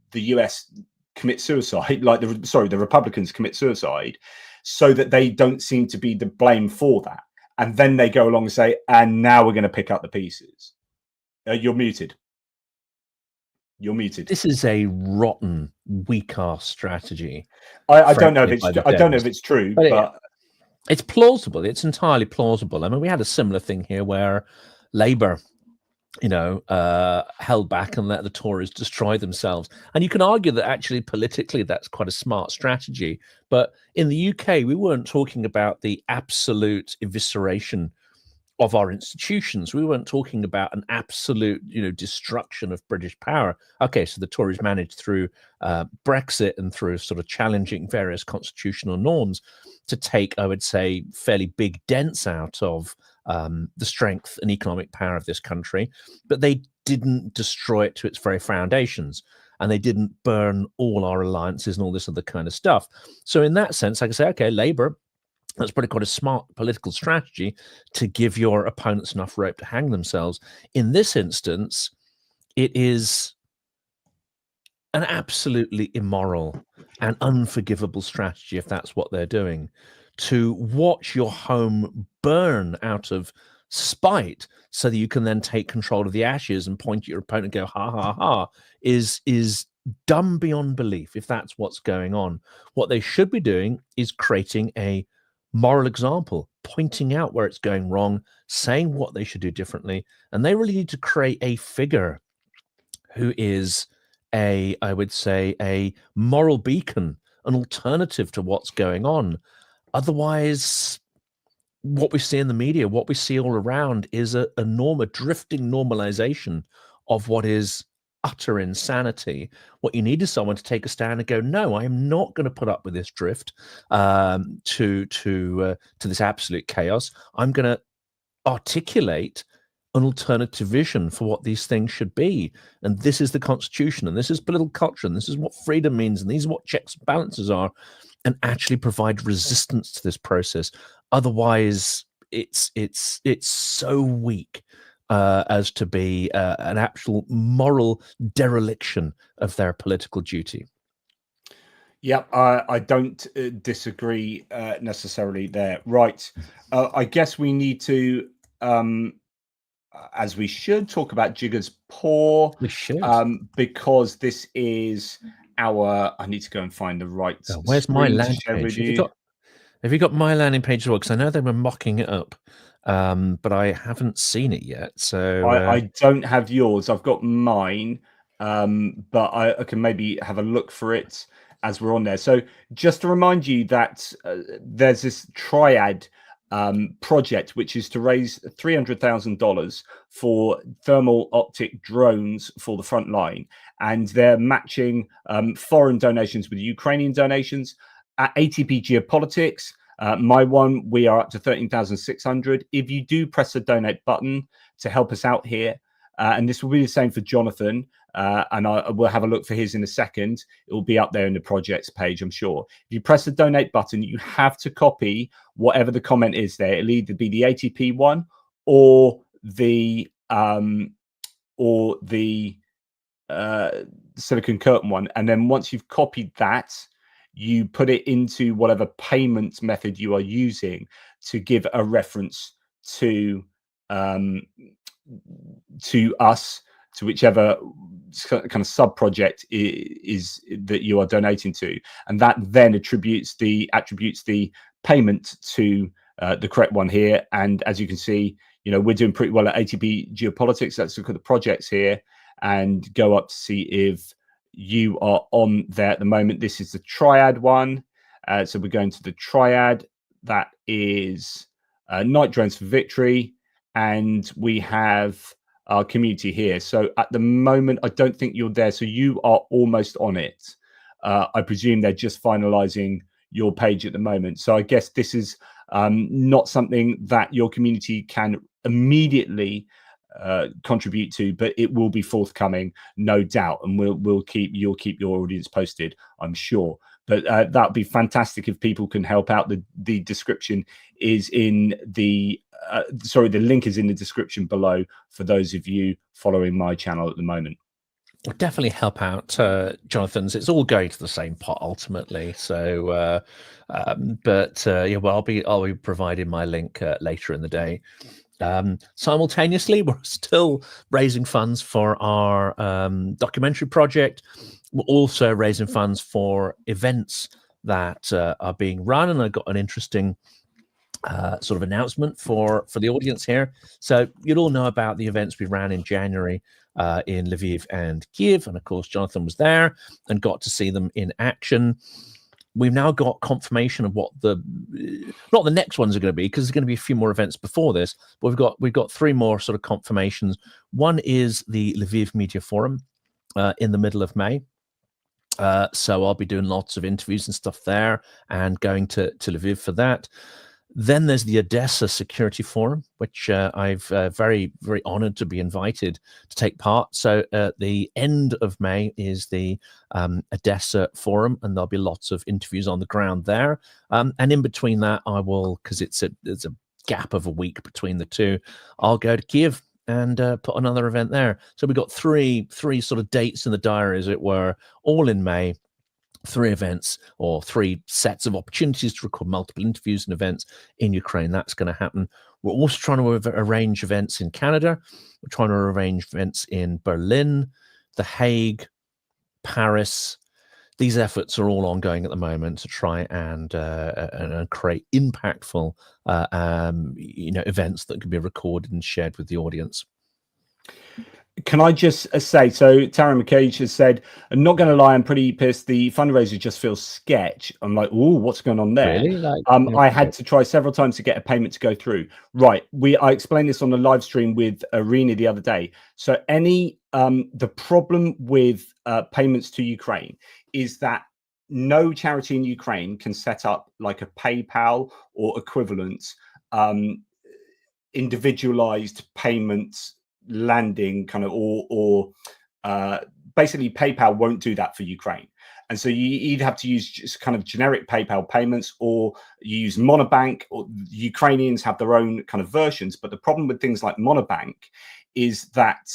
the US commit suicide, like the Republicans commit suicide, so that they don't seem to be the blame for that. And then they go along and say, and now we're going to pick up the pieces. You're muted. You're muted. This is a rotten, weak-ass strategy. I don't know if it's I don't know if it's true, but it's plausible. It's entirely plausible. I mean, we had a similar thing here where Labour, you know, held back and let the Tories destroy themselves. And you can argue that actually politically that's quite a smart strategy. But in the UK, we weren't talking about the absolute evisceration of our institutions. We weren't talking about an absolute, you know, destruction of British power. Okay, so the Tories managed through Brexit and through sort of challenging various constitutional norms to take, I would say, fairly big dents out of the strength and economic power of this country, but they didn't destroy it to its very foundations, and they didn't burn all our alliances and all this other kind of stuff. So in that sense, I can say, okay, Labour, that's probably quite a smart political strategy to give your opponents enough rope to hang themselves. In this instance, it is an absolutely immoral and unforgivable strategy, if that's what they're doing, to watch your home burn out of spite so that you can then take control of the ashes and point at your opponent and go, ha, ha, ha, is dumb beyond belief, if that's what's going on. What they should be doing is creating a moral example, pointing out where it's going wrong, saying what they should do differently. And they really need to create a figure who is I would say, a moral beacon, an alternative to what's going on. Otherwise, what we see in the media, what we see all around is a drifting normalization of what is utter insanity. What you need is someone to take a stand and go, no, I am not going to put up with this drift to this absolute chaos. I'm going to articulate an alternative vision for what these things should be. And this is the Constitution, and this is political culture, and this is what freedom means, and these are what checks and balances are, and actually provide resistance to this process. Otherwise, it's so weak as to be an actual moral dereliction of their political duty. Yeah, I don't disagree necessarily there. Right. I guess we need to, as we should, talk about Jigga's Poor. We should. Because this is our, I need to go and find the right. Where's my landing page? Have you got my landing page as well? Because I know they were mocking it up, but I haven't seen it yet. So I don't have yours. I've got mine, but I can maybe have a look for it as we're on there. So just to remind you that there's this triad project, which is to raise $300,000 for thermal optic drones for the front line, and they're matching foreign donations with Ukrainian donations. At ATP Geopolitics, my one, we are up to 13,600. If you do press the donate button to help us out here, and this will be the same for Jonathan, and I will have a look for his in a second. It will be up there in the projects page, I'm sure. If you press the donate button, you have to copy whatever the comment is there. It'll either be the ATP one or the Silicon Curtain one. And then once you've copied that, you put it into whatever payment method you are using to give a reference to us to whichever kind of sub project is that you are donating to, and that then attributes the payment to the correct one here. And as you can see, we're doing pretty well at ATP Geopolitics. Let's look at the projects here and go up to see if you are on there at the moment. This is the triad one. So we're going to the triad. That is Night Drones for Victory. And we have our community here. So at the moment, I don't think you're there. So you are almost on it. I presume they're just finalizing your page at the moment. So I guess this is not something that your community can immediately contribute to, but it will be forthcoming, no doubt. And you'll keep your audience posted, I'm sure. But that would be fantastic if people can help out. The description is in the the link is in the description below for those of you following my channel at the moment. I'll definitely help out, Jonathan's. It's all going to the same pot ultimately. So, yeah, well, I'll be providing my link later in the day. Simultaneously, we're still raising funds for our documentary project. We're also raising funds for events that are being run, and I've got an interesting sort of announcement for the audience here. So you'll all know about the events we ran in January in Lviv and Kiev, and of course Jonathan was there and got to see them in action. We've now got confirmation of what not the next ones are going to be, because there's going to be a few more events before this, but we've got 3 more sort of confirmations. One is the Lviv Media Forum in the middle of May. So I'll be doing lots of interviews and stuff there and going to Lviv for that. Then there's the Odessa Security Forum, which I've very, very honored to be invited to take part. So at the end of May is the Odessa Forum, and there'll be lots of interviews on the ground there. And in between that, I will, because it's a gap of a week between the two, I'll go to Kiev and put another event there. So we've got three sort of dates in the diary, as it were, all in May. 3 events or 3 sets of opportunities to record multiple interviews and events in Ukraine. That's going to happen. We're also trying to arrange events in Canada. We're trying to arrange events in Berlin, The Hague, Paris. These efforts are all ongoing at the moment to try and create impactful events that can be recorded and shared with the audience. Can I just say, so Tara McCage has said, I'm not going to lie, I'm pretty pissed. The fundraiser just feels sketch. I'm like, oh, what's going on there? Really? I had to try several times to get a payment to go through. Right. I explained this on the live stream with Arena the other day. So the problem with payments to Ukraine is that no charity in Ukraine can set up like a PayPal or equivalent individualized payments landing kind of, or basically PayPal won't do that for Ukraine. And so you either have to use just kind of generic PayPal payments, or you use Monobank, or Ukrainians have their own kind of versions. But the problem with things like Monobank is that,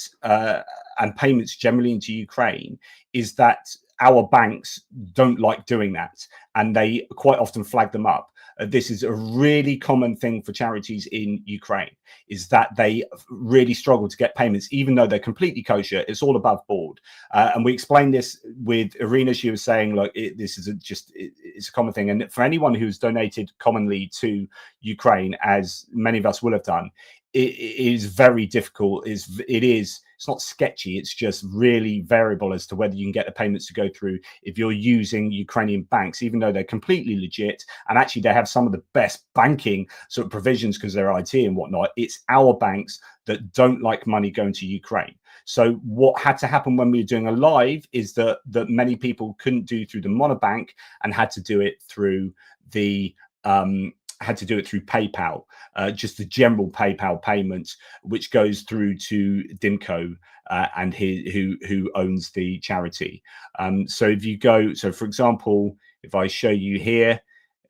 and payments generally into Ukraine, is that our banks don't like doing that, and they quite often flag them up. This is a really common thing for charities in Ukraine, is that they really struggle to get payments, even though they're completely kosher. It's all above board. And we explained this with Irina. She was saying, look, this is it's a common thing. And for anyone who's donated commonly to Ukraine, as many of us will have done, it is very difficult. It's not sketchy. It's just really variable as to whether you can get the payments to go through if you're using Ukrainian banks, even though they're completely legit. And actually, they have some of the best banking sort of provisions because they're IT and whatnot. It's our banks that don't like money going to Ukraine. So what had to happen when we were doing a live is that many people couldn't do through the Monobank and had to do it through PayPal, just the general PayPal payments, which goes through to Dimko and who owns the charity. So if you go, so for example, if I show you here,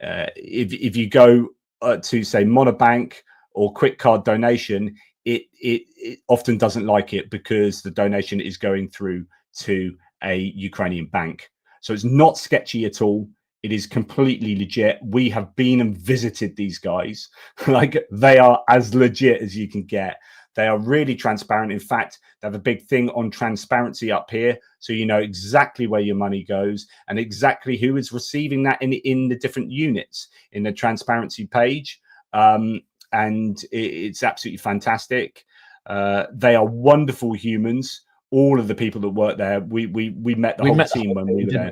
if you go to say Monobank or Quick Card donation, it often doesn't like it because the donation is going through to a Ukrainian bank. So it's not sketchy at all. It is completely legit. We have been and visited these guys. Like, they are as legit as you can get. They are really transparent. In fact, they have a big thing on transparency up here, so you know exactly where your money goes and exactly who is receiving that in the different units in the transparency page. And it's absolutely fantastic. They are wonderful humans. All of the people that work there, we met the whole team when we were there.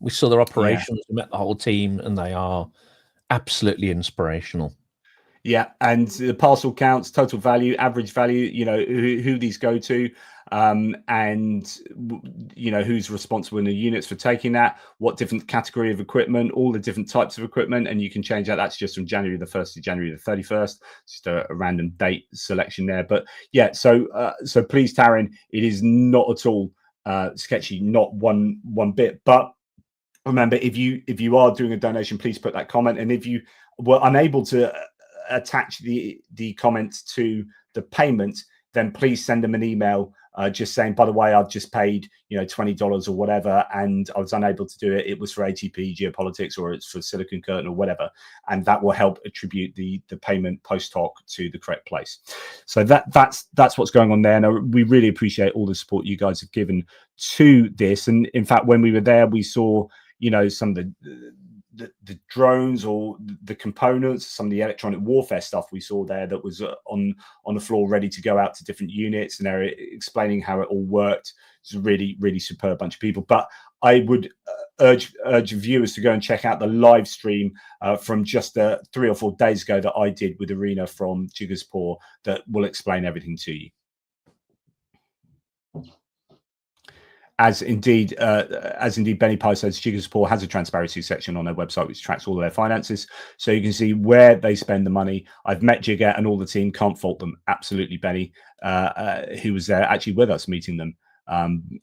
We saw their operations, we met the whole team, and they are absolutely inspirational. Yeah, and the parcel counts, total value, average value, you know, who these go to, and, you know, who's responsible in the units for taking that, what different category of equipment, all the different types of equipment, and you can change that. That's just from January the 1st to January the 31st. Just a random date selection there. But yeah, so please, Taryn, it is not at all sketchy, not one bit. But remember, if you are doing a donation, please put that comment. And if you were unable to attach the comments to the payment, then please send them an email just saying, by the way, I've just paid, you know, $20 or whatever, and I was unable to do it. It was for ATP, Geopolitics, or it's for Silicon Curtain or whatever, and that will help attribute the payment post hoc to the correct place. So that's what's going on there, and we really appreciate all the support you guys have given to this. And in fact, when we were there, we saw, you know, some of the drones or the components, some of the electronic warfare stuff we saw there that was on the floor ready to go out to different units, and they're explaining how it all worked. It's a really, really superb bunch of people. But I would urge viewers to go and check out the live stream from just 3 or 4 days ago that I did with Arena from Jigaspur that will explain everything to you. As indeed Benny Pye says, Jigaspur has a transparency section on their website which tracks all of their finances, so you can see where they spend the money. I've met Jiga and all the team, can't fault them. Absolutely, Benny, who was there actually with us meeting them.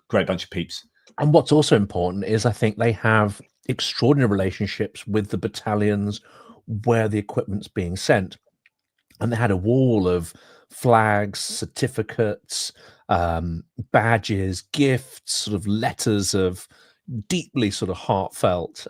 Great bunch of peeps. And what's also important is I think they have extraordinary relationships with the battalions where the equipment's being sent. And they had a wall of flags, certificates, badges, gifts, sort of letters of deeply sort of heartfelt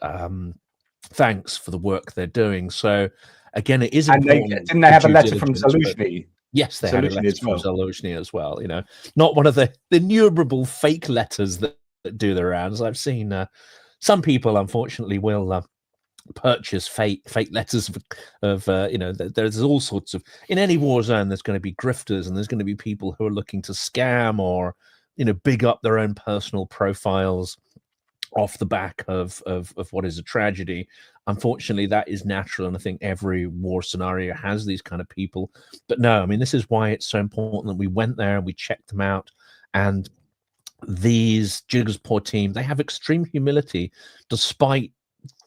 thanks for the work they're doing. So again, it is important. Didn't they have a letter from Solution? Yes, they had a letter from Solution as well. You know, not one of the innumerable fake letters that do the rounds. I've seen some people, unfortunately, will purchase fake letters of you know, there's all sorts of, in any war zone there's going to be grifters, and there's going to be people who are looking to scam or, you know, big up their own personal profiles off the back of what is a tragedy. Unfortunately, that is natural, and I think every war scenario has these kind of people. But no, I mean, this is why it's so important that we went there and we checked them out. And these Jigaspur team, they have extreme humility despite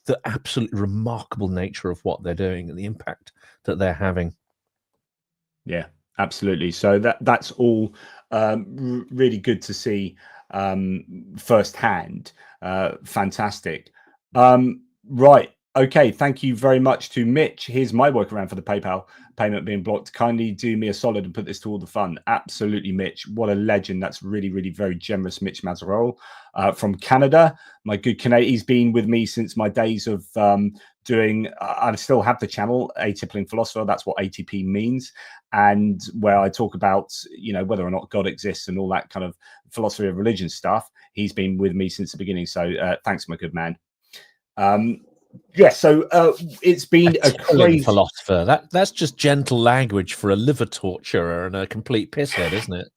the absolutely remarkable nature of what they're doing and the impact that they're having. Yeah, absolutely. So that's all really good to see firsthand. Fantastic. Right. Okay. Thank you very much to Mitch. Here's my workaround for the PayPal payment being blocked. Kindly do me a solid and put this to all the fun. Absolutely, Mitch. What a legend. That's really, really very generous, Mitch Mazarol from Canada. My good Canadian. He's been with me since my days of doing, I still have the channel, Atypical Philosopher. That's what ATP means. And where I talk about, you know, whether or not God exists and all that kind of philosophy of religion stuff. He's been with me since the beginning. So thanks, my good man. Yeah, so it's been a crazy philosopher. That's just gentle language for a liver torturer and a complete pisshead, isn't it?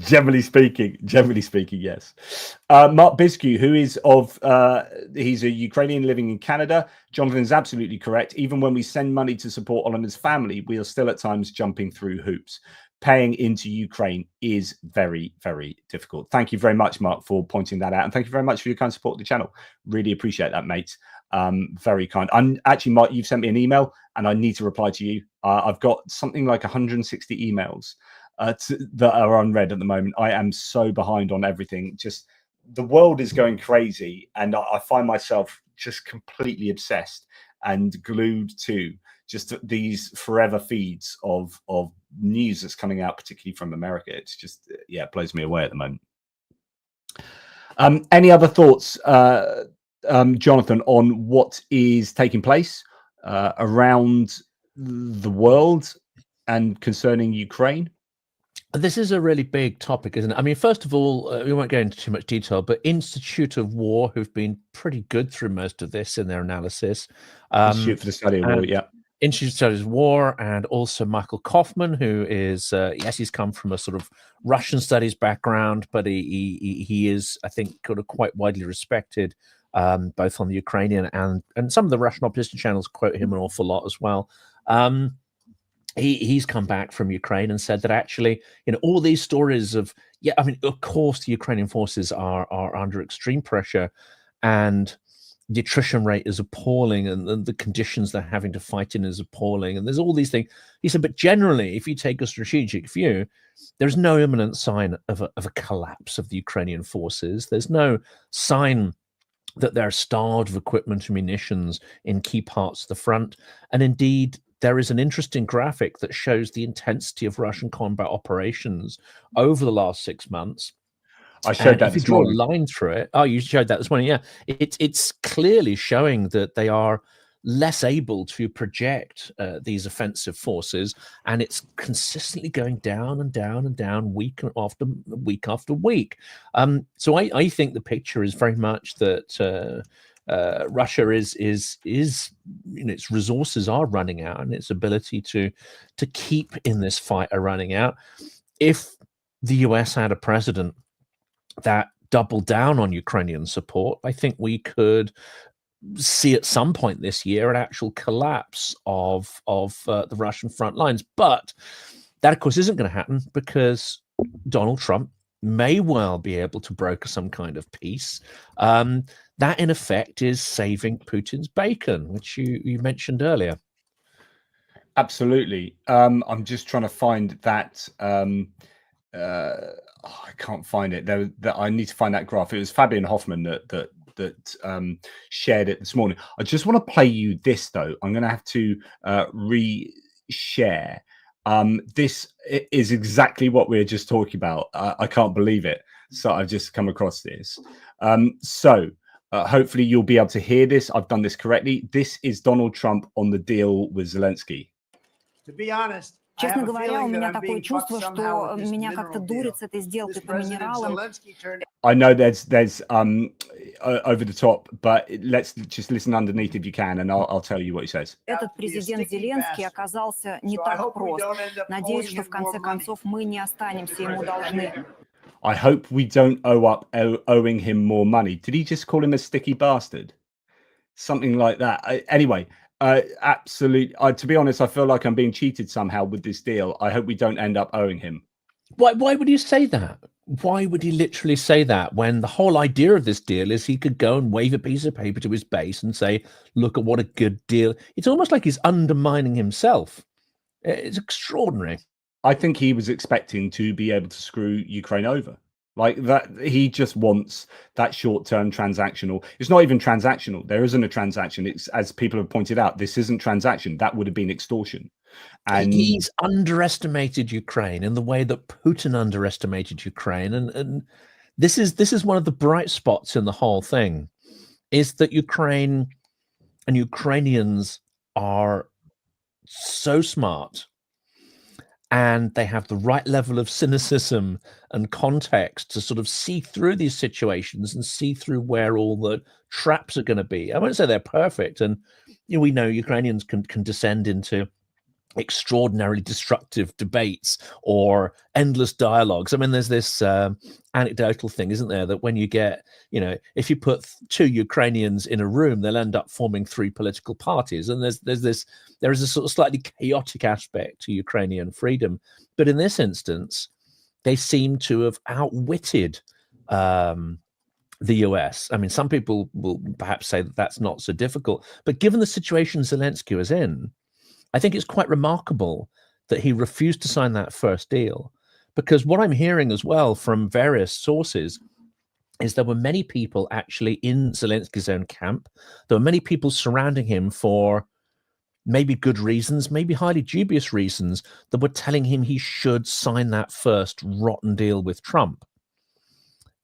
Generally speaking, yes. Mark Biscu, who is he's a Ukrainian living in Canada. Jonathan's absolutely correct. Even when we send money to support Oliver's family, we are still at times jumping through hoops. Paying into Ukraine is very, very difficult. Thank you very much, Mark, for pointing that out. And thank you very much for your kind support of the channel. Really appreciate that, mate. Very kind. I'm actually, Mark, you've sent me an email and I need to reply to you. I've got something like 160 emails that are unread at the moment. I am so behind on everything. Just the world is going crazy, and I find myself just completely obsessed and glued to just these forever feeds of news that's coming out, particularly from America. It's just, yeah, it blows me away at the moment. Any other thoughts, Jonathan, on what is taking place around the world and concerning Ukraine? This is a really big topic, isn't it? I mean, first of all, we won't go into too much detail, but Institute of War, who've been pretty good through most of this in their analysis. Institute for the Study of War, yeah. Institute of Studies of War, and also Michael Kaufman, who is, yes, he's come from a sort of Russian studies background, but he is, I think, kind of quite widely respected, both on the Ukrainian and some of the Russian opposition channels quote him an awful lot as well. He's come back from Ukraine and said that actually, all these stories of, I mean, of course, the Ukrainian forces are under extreme pressure, and the attrition rate is appalling, and the conditions they're having to fight in is appalling, and there's all these things. He said, but generally, if you take a strategic view, there's no imminent sign of a collapse of the Ukrainian forces. There's no sign that they're starved of equipment and munitions in key parts of the front, and indeed, there is an interesting graphic that shows the intensity of Russian combat operations over the last 6 months. I showed that if you this draw morning. a line through it, you showed that this morning, yeah. It's clearly showing that they are less able to project these offensive forces, and it's consistently going down and down and down week after week after week. So I think the picture is very much that Russia is its resources are running out, and its ability to keep in this fight are running out. If the US had a president that doubled down on Ukrainian support, I think we could see at some point this year an actual collapse of the Russian front lines. But that, of course, isn't going to happen because Donald Trump may well be able to broker some kind of peace. That, in effect, is saving Putin's bacon, which you mentioned earlier. Absolutely. I'm just trying to find that. I can't find it. I need to find that graph. It was Fabian Hoffman that shared it this morning. I just want to play you this, though. I'm going to have to re-share. This is exactly what we were just talking about. I can't believe it. So I've just come across this. Hopefully you'll be able to hear this. I've done this correctly. This is Donald Trump on the deal with Zelensky. To be honest, честно говоря, у меня такое чувство, что меня как-то дурит с этой сделкой по минералам. I know there's over the top, but let's just listen underneath if you can, and I'll tell you what he says. Этот президент Зеленский оказался не так прост. Надеюсь, что в конце концов мы не останемся ему должны. I hope we don't owing him more money. Did he just call him a sticky bastard? Something like that. Anyway, absolutely. To be honest, I feel like I'm being cheated somehow with this deal. I hope we don't end up owing him. Why would you say that? Why would he literally say that when the whole idea of this deal is he could go and wave a piece of paper to his base and say, look at what a good deal. It's almost like he's undermining himself. It's extraordinary. I think he was expecting to be able to screw Ukraine over. Like that, he just wants that short-term transactional. It's not even transactional. There isn't a transaction. It's, as people have pointed out, this isn't transaction. That would have been extortion. And he's underestimated Ukraine in the way that Putin underestimated Ukraine. And this is one of the bright spots in the whole thing, is that Ukraine and Ukrainians are so smart, and they have the right level of cynicism and context to sort of see through these situations and see through where all the traps are going to be. I won't say they're perfect. And we know Ukrainians can descend into extraordinarily destructive debates or endless dialogues. I mean, there's this anecdotal thing, isn't there, that when you get, if you put two Ukrainians in a room, they'll end up forming three political parties. And there is a sort of slightly chaotic aspect to Ukrainian freedom. But in this instance, they seem to have outwitted the US. I mean, some people will perhaps say that that's not so difficult, but given the situation Zelensky was in, I think it's quite remarkable that he refused to sign that first deal, because what I'm hearing as well from various sources is there were many people actually in Zelensky's own camp. There were many people surrounding him for maybe good reasons, maybe highly dubious reasons, that were telling him he should sign that first rotten deal with Trump.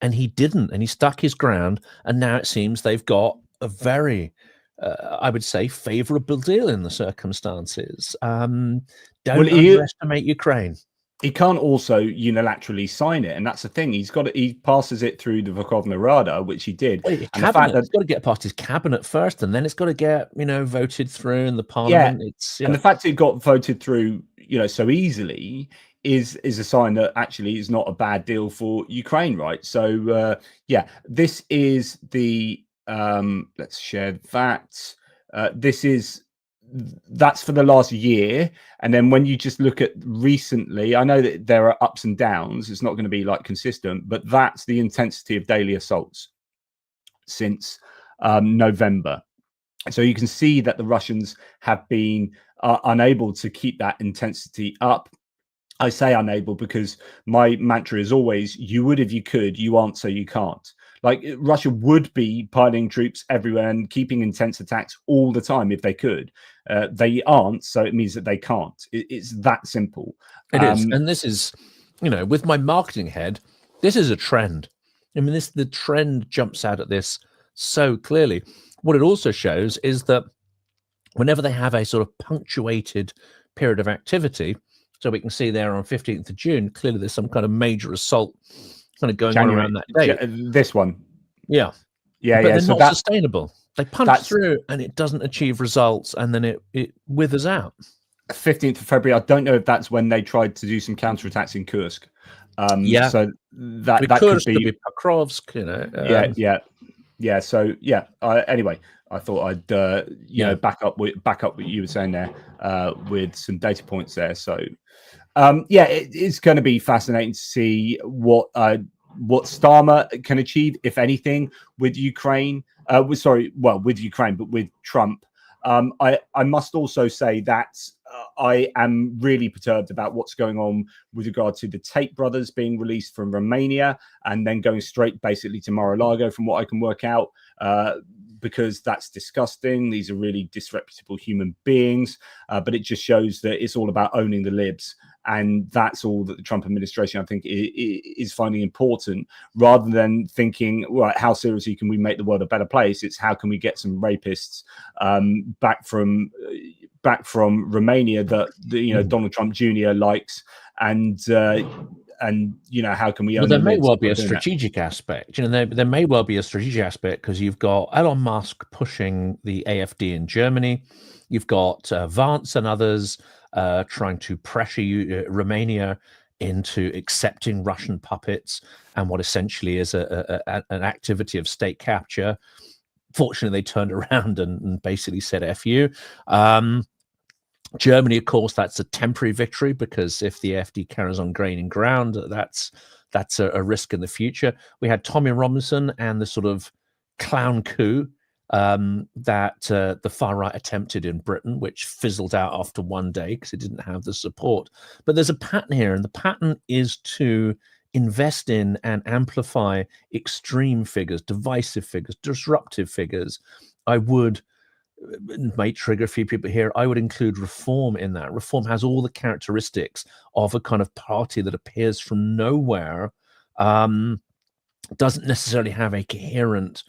And he didn't, and he stuck his ground. And now it seems they've got a very, I would say, favourable deal in the circumstances. Don't Well, underestimate Ukraine. He can't also unilaterally sign it, and that's the thing. He passes it through the Verkhovna Rada, which he did. Well, and the fact that it's got to get past his cabinet first, and then it's got to get voted through in the parliament. And the fact it got voted through, so easily is a sign that actually is not a bad deal for Ukraine, right? So this is the let's share that. That's for the last year, and then when you just look at recently, I know that there are ups and downs, it's not going to be like consistent, but that's the intensity of daily assaults since November. So you can see that the Russians have been unable to keep that intensity up. I say unable because my mantra is always, you would if you could, you aren't so you can't. Like, Russia would be piling troops everywhere and keeping intense attacks all the time if they could. They aren't, so it means that they can't. It's that simple. It is. And this is, with my marketing head, this is a trend. I mean, the trend jumps out at this so clearly. What it also shows is that whenever they have a sort of punctuated period of activity, so we can see there on 15th of June, clearly there's some kind of major assault kind of going on around that date. This one. Yeah. But they're so not sustainable. They punch through and it doesn't achieve results, and then it withers out. 15th of February, I don't know if that's when they tried to do some counterattacks in Kursk. So that could be Pokrovsk, So anyway, I thought I'd back up what you were saying there with some data points there. So it's going to be fascinating to see what Starmer can achieve, if anything, with Ukraine. With Ukraine, but with Trump. I must also say that I am really perturbed about what's going on with regard to the Tate brothers being released from Romania and then going straight basically to Mar-a-Lago, from what I can work out, because that's disgusting. These are really disreputable human beings, but it just shows that it's all about owning the libs. And that's all that the Trump administration, I think, is finding important, rather than thinking, right, how seriously can we make the world a better place? It's how can we get some rapists back from Romania that Donald Trump Jr. likes, and how can we? But there may well be a strategic aspect. There may well be a strategic aspect, because you've got Elon Musk pushing the AfD in Germany, you've got Vance and others trying to pressure Romania into accepting Russian puppets and what essentially is an activity of state capture. Fortunately, they turned around and basically said "F you." Germany, of course, that's a temporary victory, because if the AfD carries on gaining ground, that's a risk in the future. We had Tommy Robinson and the sort of clown coup that the far right attempted in Britain, which fizzled out after one day because it didn't have the support. But there's a pattern here, and the pattern is to invest in and amplify extreme figures, divisive figures, disruptive figures. It might trigger a few people here. I would include Reform in that. Reform has all the characteristics of a kind of party that appears from nowhere, doesn't necessarily have a coherent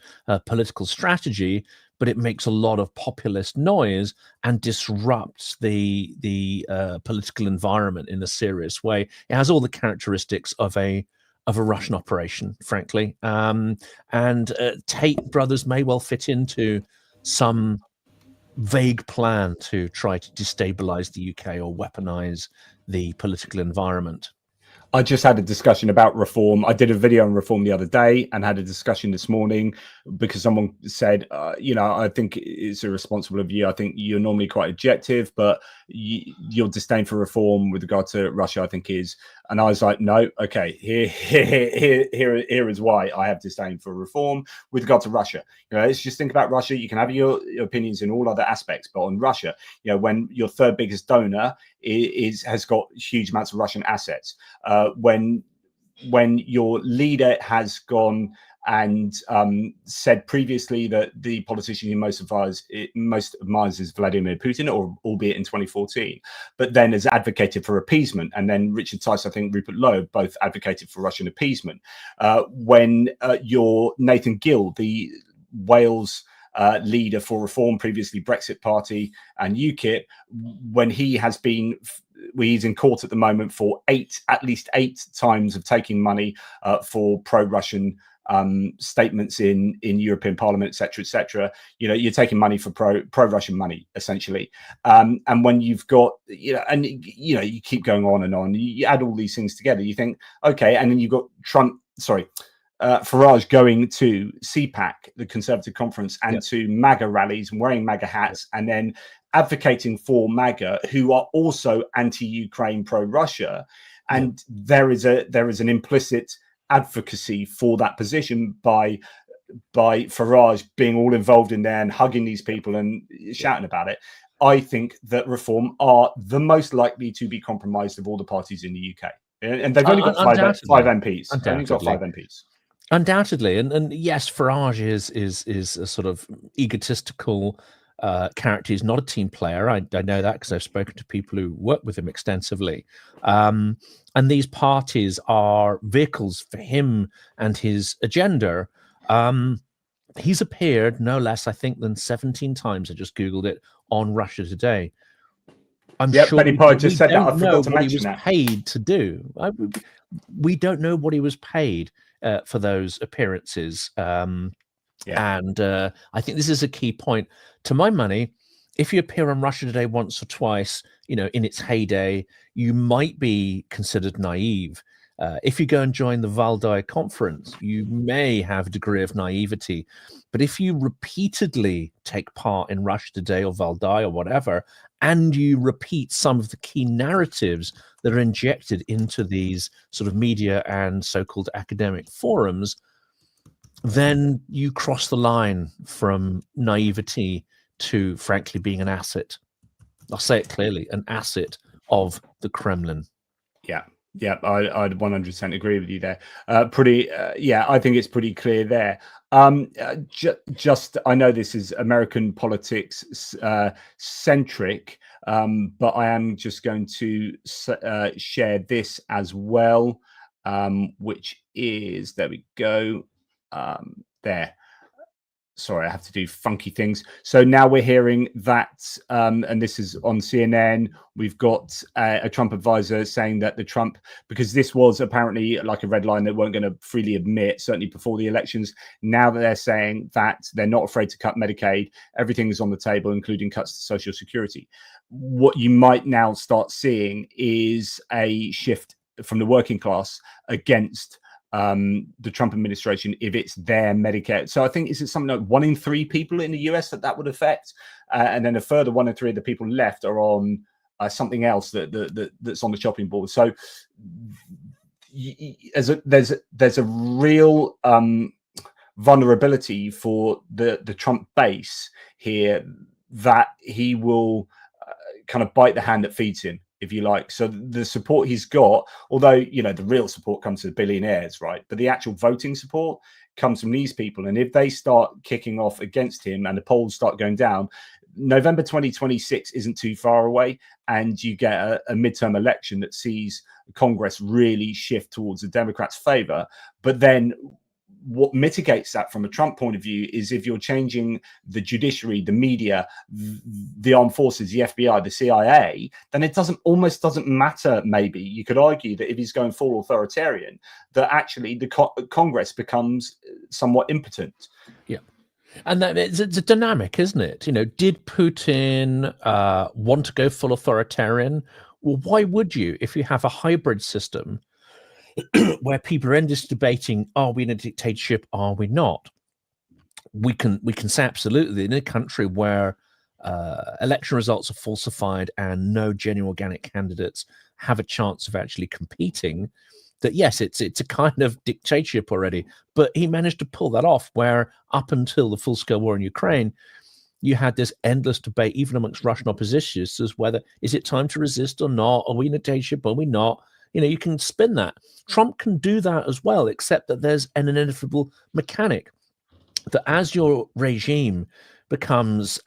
political strategy, but it makes a lot of populist noise and disrupts the political environment in a serious way. It has all the characteristics of a Russian operation, frankly. And Tate brothers may well fit into some vague plan to try to destabilize the UK or weaponize the political environment. I just had a discussion about Reform. I did a video on Reform the other day and had a discussion this morning because someone said, I think it's irresponsible of you. I think you're normally quite objective, but your disdain for Reform with regard to Russia, I think is. And I was like, no, okay, here is why I have disdain for Reform with regard to Russia. Let's just think about Russia. You can have your opinions in all other aspects, but on Russia, when your third biggest donor has got huge amounts of Russian assets, when your leader has gone and said previously that the politician he most admires is Vladimir Putin, or albeit in 2014, but then has advocated for appeasement. And then Richard Tice, I think Rupert Lowe, both advocated for Russian appeasement. When your Nathan Gill, the Wales leader for Reform, previously Brexit Party and UKIP, when he's in court at the moment for at least eight times of taking money for pro-Russian statements in European Parliament, etc. You're taking money for pro-Russian money, essentially. And when you've got, you keep going on and on, you add all these things together, you think, okay, and then you've got Farage going to CPAC, the Conservative Conference, and to MAGA rallies and wearing MAGA hats, and then advocating for MAGA, who are also anti-Ukraine, pro-Russia. And there is an implicit advocacy for that position by Farage being all involved in there and hugging these people and shouting about it. I think that Reform are the most likely to be compromised of all the parties in the UK, and they've only got five MPs. They've only got 5 MPs. Undoubtedly, and yes, Farage is a sort of egotistical character. He's not a team player. I know that because I've spoken to people who work with him extensively. And these parties are vehicles for him and his agenda. He's appeared no less, I think, than 17 times. I just Googled it on Russia Today. I'm sure Benny just said that. I forgot to mention what he was that. paid to do. We don't know what he was paid for those appearances. And I think this is a key point. To my money, if you appear on Russia Today once or twice, in its heyday, you might be considered naive. If you go and join the Valdai conference, you may have a degree of naivety. But if you repeatedly take part in Russia Today or Valdai or whatever, and you repeat some of the key narratives that are injected into these sort of media and so-called academic forums, then you cross the line from naivety to, frankly, being an asset. I'll say it clearly, an asset of the Kremlin. Yeah, I'd 100% agree with you there. I think it's pretty clear there. I know this is American politics centric, but I am just going to share this as well, which is, there we go. There. Sorry, I have to do funky things. So now we're hearing that, and this is on CNN, we've got a Trump advisor saying that because this was apparently like a red line that weren't going to freely admit, certainly before the elections. Now that they're saying that they're not afraid to cut Medicaid, everything is on the table, including cuts to Social Security. What you might now start seeing is a shift from the working class against the Trump administration if it's their Medicare. So I think it's something like 1 in 3 people in the US that would affect, and then a further 1 in 3 of the people left are on something else that's on the chopping board. So there's a real vulnerability for the Trump base here, that he will kind of bite the hand that feeds him, if you like. So the support he's got, although, the real support comes to the billionaires, right? But the actual voting support comes from these people. And if they start kicking off against him and the polls start going down, November 2026 isn't too far away. And you get a midterm election that sees Congress really shift towards the Democrats' favor. But then what mitigates that from a Trump point of view is if you're changing the judiciary, the media, the armed forces, the FBI, the CIA, then it almost doesn't matter. Maybe you could argue that if he's going full authoritarian, that actually the Congress becomes somewhat impotent. Yeah. And that it's a dynamic, isn't it? Did Putin want to go full authoritarian? Well, why would you if you have a hybrid system where people are endlessly debating, are we in a dictatorship, are we not? We can say absolutely, in a country where election results are falsified and no genuine organic candidates have a chance of actually competing, that yes, it's a kind of dictatorship already. But he managed to pull that off, where up until the full-scale war in Ukraine, you had this endless debate, even amongst Russian oppositionists, as whether is it time to resist or not? Are we in a dictatorship? Are we not? You can spin that. Trump can do that as well, except that there's an inevitable mechanic that as your regime becomes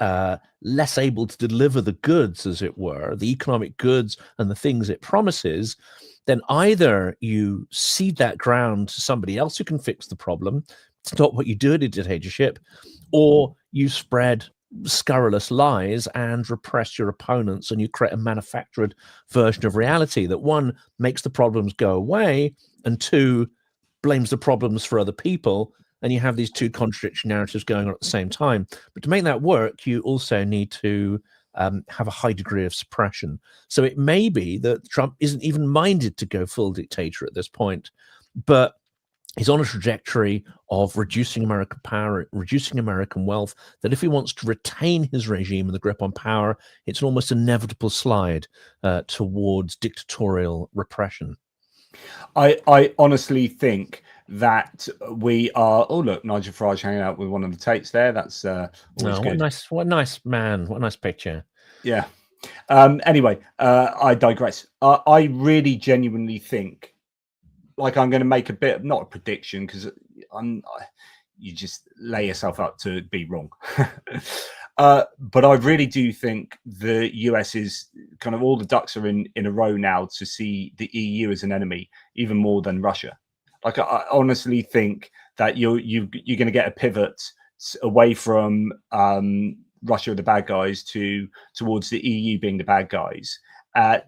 less able to deliver the goods, as it were, the economic goods and the things it promises, then either you cede that ground to somebody else who can fix the problem, It's not what you do in a dictatorship, or you spread scurrilous lies and repress your opponents, and you create a manufactured version of reality that, one, makes the problems go away, and two, blames the problems for other people. And you have these two contradictory narratives going on at the same time. But to make that work, you also need to have a high degree of suppression. So it may be that Trump isn't even minded to go full dictator at this point, but he's on a trajectory of reducing American power, reducing American wealth, that if he wants to retain his regime and the grip on power, it's an almost inevitable slide towards dictatorial repression. I honestly think that we are. Oh, look, Nigel Farage hanging out with one of the Tates there. That's always good. What a nice man. What a nice picture. Yeah. Anyway, I digress. I really genuinely think, like, I'm going to make a bit of, not a prediction, because you just lay yourself up to be wrong. But I really do think the US is kind of, all the ducks are in a row now to see the EU as an enemy, even more than Russia. Like, I honestly think that you're going to get a pivot away from Russia are the bad guys towards the EU being the bad guys.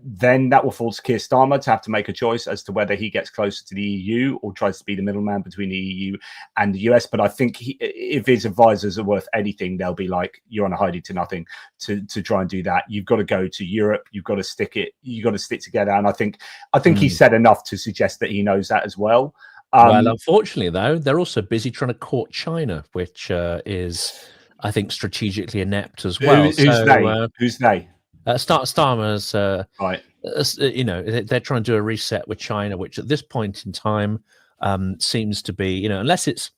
Then that will fall to Keir Starmer to have to make a choice as to whether he gets closer to the EU or tries to be the middleman between the EU and the US. But I think if his advisors are worth anything, they'll be like, you're on a hiding to nothing to try and do that. You've got to go to Europe. You've got to stick together. And I think he said enough to suggest that he knows that as well. Well, unfortunately, though, they're also busy trying to court China, which is, I think, strategically inept as well. Who's they? Starmer's, right. They're trying to do a reset with China, which at this point in time seems to be, unless it's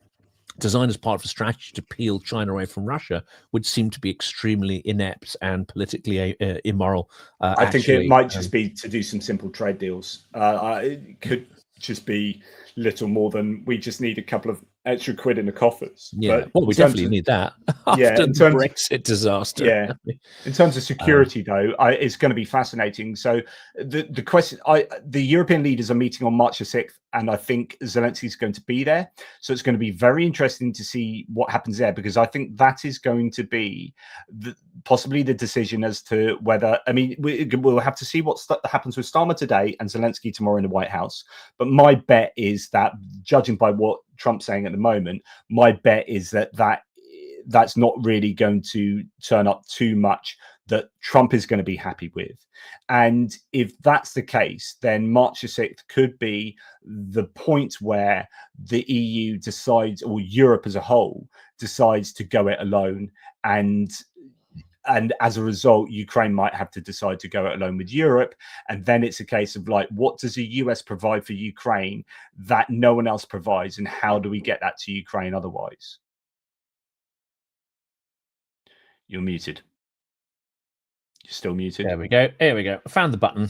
designed as part of a strategy to peel China away from Russia, would seem to be extremely inept and politically immoral. I think it might just be to do some simple trade deals. It could just be little more than, we just need a couple of extra quid in the coffers. Yeah, but well, we definitely need that after the Brexit disaster. Yeah, in terms of security, though, it's going to be fascinating. So the question, the European leaders are meeting on March the 6th, and I think Zelensky's going to be there. So it's going to be very interesting to see what happens there, because I think that is going to be possibly the decision as to whether, I mean, we'll have to see what happens with Starmer today and Zelensky tomorrow in the White House. But my bet is that, judging by what Trump's saying at the moment, my bet is that's not really going to turn up too much that Trump is going to be happy with. And if that's the case, then March the 6th could be the point where the EU decides, or Europe as a whole decides, to go it alone. And as a result, Ukraine might have to decide to go it alone with Europe. And then it's a case of, like, what does the US provide for Ukraine that no one else provides? And how do we get that to Ukraine otherwise? You're muted. You're still muted. There we go. Here we go. I found the button.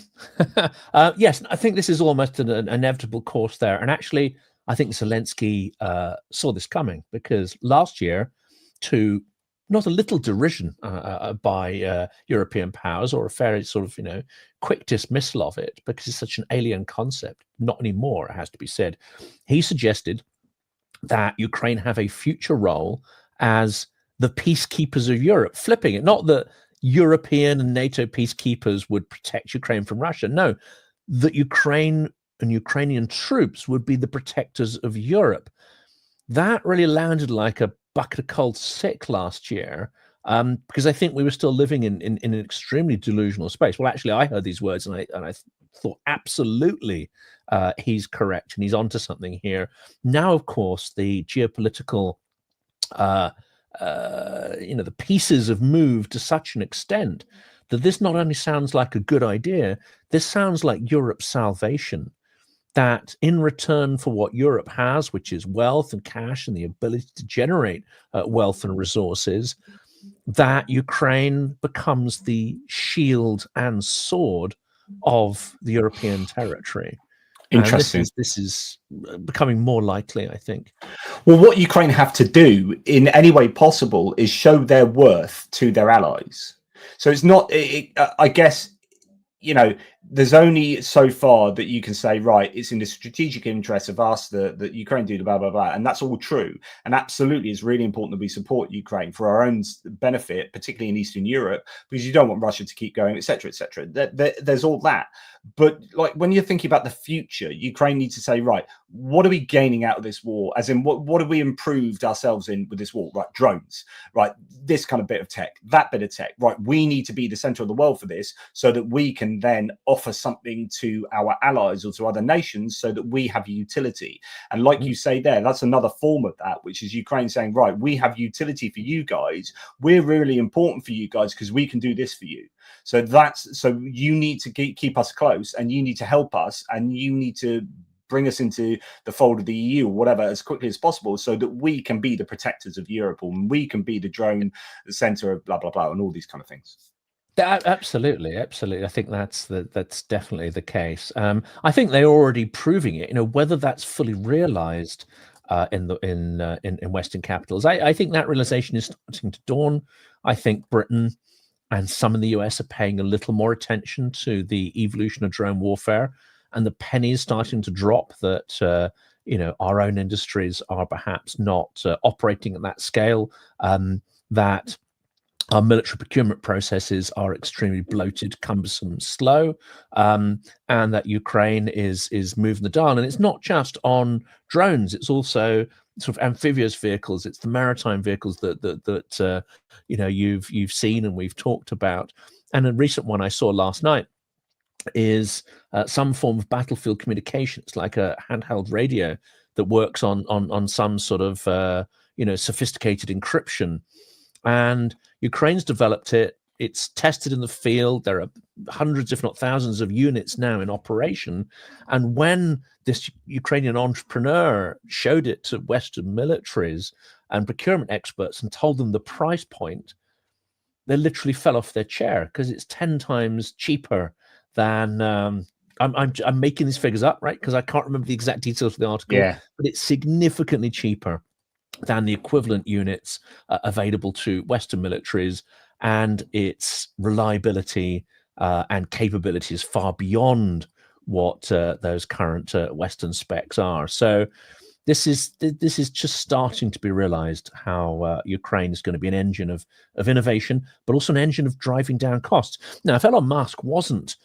Yes, I think this is almost an inevitable course there. And actually, I think Zelensky saw this coming, because last year, to not a little derision by European powers, or a fairly sort of, quick dismissal of it, because it's such an alien concept. Not anymore, it has to be said. He suggested that Ukraine have a future role as the peacekeepers of Europe, flipping it. Not that European and NATO peacekeepers would protect Ukraine from Russia. No, that Ukraine and Ukrainian troops would be the protectors of Europe. That really landed like a bucket of cold sick last year, because I think we were still living in an extremely delusional space. Well, actually, I heard these words and I thought, absolutely, he's correct and he's onto something here. Now, of course, the geopolitical the pieces have moved to such an extent that this not only sounds like a good idea, this sounds like Europe's salvation. That in return for what Europe has, which is wealth and cash and the ability to generate wealth and resources, that Ukraine becomes the shield and sword of the European territory. Interesting. This is becoming more likely, I think. Well, what Ukraine have to do in any way possible is show their worth to their allies. So it's not, I guess, there's only so far that you can say, right, it's in the strategic interest of us that Ukraine do the blah, blah, blah. And that's all true. And absolutely, it's really important that we support Ukraine for our own benefit, particularly in Eastern Europe, because you don't want Russia to keep going, etc., etc. There's all that. But like when you're thinking about the future, Ukraine needs to say, right, what are we gaining out of this war? As in, what have we improved ourselves in with this war? Right, drones, right, this kind of bit of tech, that bit of tech, right? We need to be the center of the world for this so that we can then offer something to our allies or to other nations so that we have utility. And like you say there, that's another form of that, which is Ukraine saying, right, we have utility for you guys. We're really important for you guys because we can do this for you. So you need to keep us close, and you need to help us, and you need to bring us into the fold of the EU or whatever as quickly as possible so that we can be the protectors of Europe, or we can be the drone center of blah, blah, blah, and all these kind of things. Absolutely. I think that's definitely the case. I think they're already proving it. Whether that's fully realized in Western capitals, I think that realization is starting to dawn. I think Britain and some in the US are paying a little more attention to the evolution of drone warfare, and the penny is starting to drop that our own industries are perhaps not operating at that scale, that our military procurement processes are extremely bloated, cumbersome, slow, and that Ukraine is moving the dial. And it's not just on drones; it's also sort of amphibious vehicles. It's the maritime vehicles that you've seen and we've talked about. And a recent one I saw last night is some form of battlefield communications, like a handheld radio that works on some sort of sophisticated encryption. And Ukraine's developed it. It's tested in the field. There are hundreds, if not thousands, of units now in operation. And when this Ukrainian entrepreneur showed it to Western militaries and procurement experts and told them the price point, they literally fell off their chair, because it's 10 times cheaper than I'm making these figures up, right? Because I can't remember the exact details of the article, but it's significantly cheaper than the equivalent units available to Western militaries, and its reliability and capabilities far beyond what those current Western specs are. So this is just starting to be realized, how Ukraine is going to be an engine of innovation, but also an engine of driving down costs. Now, if Elon Musk wasn't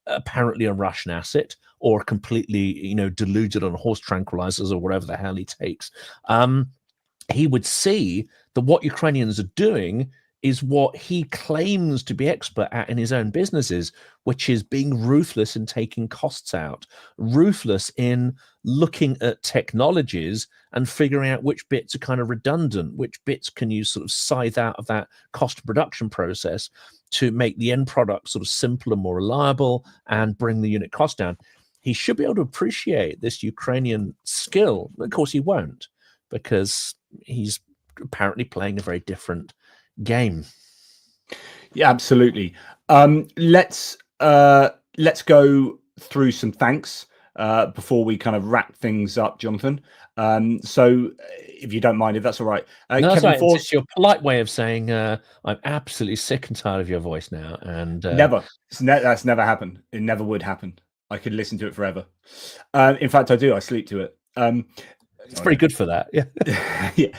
apparently a Russian asset, or completely, deluded on horse tranquilizers or whatever the hell he takes, he would see that what Ukrainians are doing is what he claims to be expert at in his own businesses, which is being ruthless in taking costs out, ruthless in looking at technologies and figuring out which bits are kind of redundant, which bits can you sort of scythe out of that cost production process to make the end product sort of simpler, more reliable, and bring the unit cost down. He should be able to appreciate this Ukrainian skill. Of course, he won't, because he's apparently playing a very different game. Yeah, absolutely. Let's go through some thanks before we kind of wrap things up, Jonathan. So if you don't mind, if that's all right. No, that's right. It's your polite way of saying I'm absolutely sick and tired of your voice now. And never. That's never happened. It never would happen. I could listen to it forever. In fact, I do. I sleep to it. It's pretty good for that. Yeah. Yeah.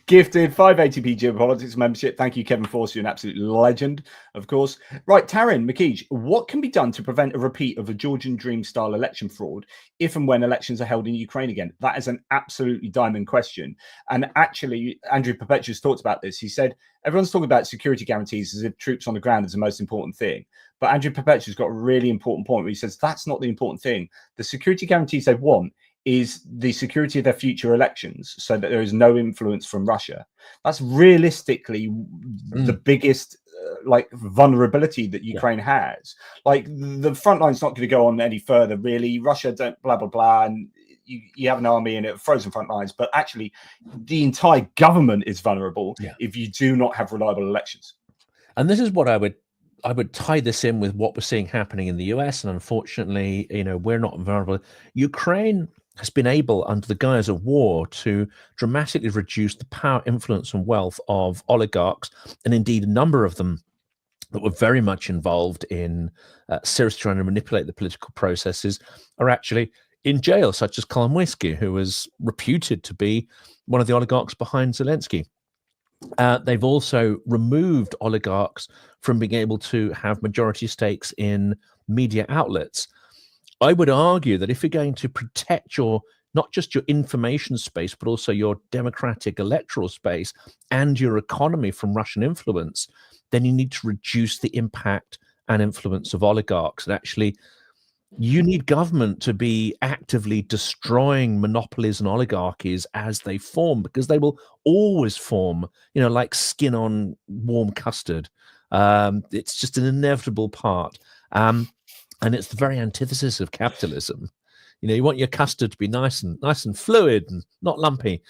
Gifted 580p Geopolitics membership. Thank you, Kevin Force. You're an absolute legend, of course. Right, Taryn McKeej, what can be done to prevent a repeat of a Georgian Dream style election fraud if and when elections are held in Ukraine again? That is an absolutely diamond question. And actually, Andrew Perpetuous talked about this. He said, everyone's talking about security guarantees as if troops on the ground is the most important thing. But Andrew Perpetuous got a really important point where he says that's not the important thing. The security guarantees they want is the security of their future elections, so that there is no influence from Russia. That's realistically the biggest vulnerability that Ukraine has. Like, the front line's not going to go on any further, really. Russia don't blah, blah, blah. And you have an army and frozen front lines, but actually the entire government is vulnerable if you do not have reliable elections. And this is what I would tie this in with what we're seeing happening in the US. And unfortunately, we're not vulnerable. Ukraine has been able, under the guise of war, to dramatically reduce the power, influence, and wealth of oligarchs, and indeed a number of them that were very much involved in seriously trying to manipulate the political processes are actually in jail, such as Kolomoisky, who was reputed to be one of the oligarchs behind Zelensky. They've also removed oligarchs from being able to have majority stakes in media outlets. I would argue that if you're going to protect your not just your information space, but also your democratic electoral space and your economy from Russian influence, then you need to reduce the impact and influence of oligarchs. And actually, you need government to be actively destroying monopolies and oligarchies as they form, because they will always form, like skin on warm custard. It's just an inevitable part. And it's the very antithesis of capitalism. You want your custard to be nice and fluid and not lumpy.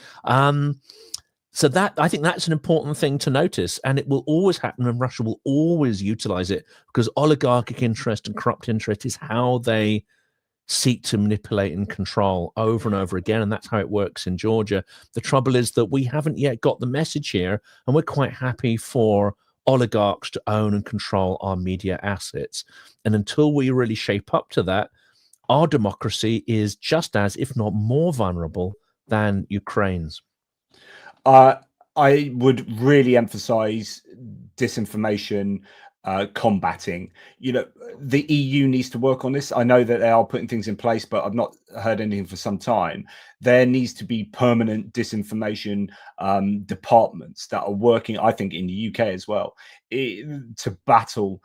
So that, I think that's an important thing to notice, and it will always happen, and Russia will always utilize it, because oligarchic interest and corrupt interest is how they seek to manipulate and control over and over again, and that's how it works in Georgia. The trouble is that we haven't yet got the message here, and we're quite happy for oligarchs to own and control our media assets. And until we really shape up to that, our democracy is just as, if not more, vulnerable than Ukraine's. I would really emphasize disinformation combating. The EU needs to work on this. I know that they are putting things in place, but I've not heard anything for some time. There needs to be permanent disinformation departments that are working, I think, in the UK as well, to battle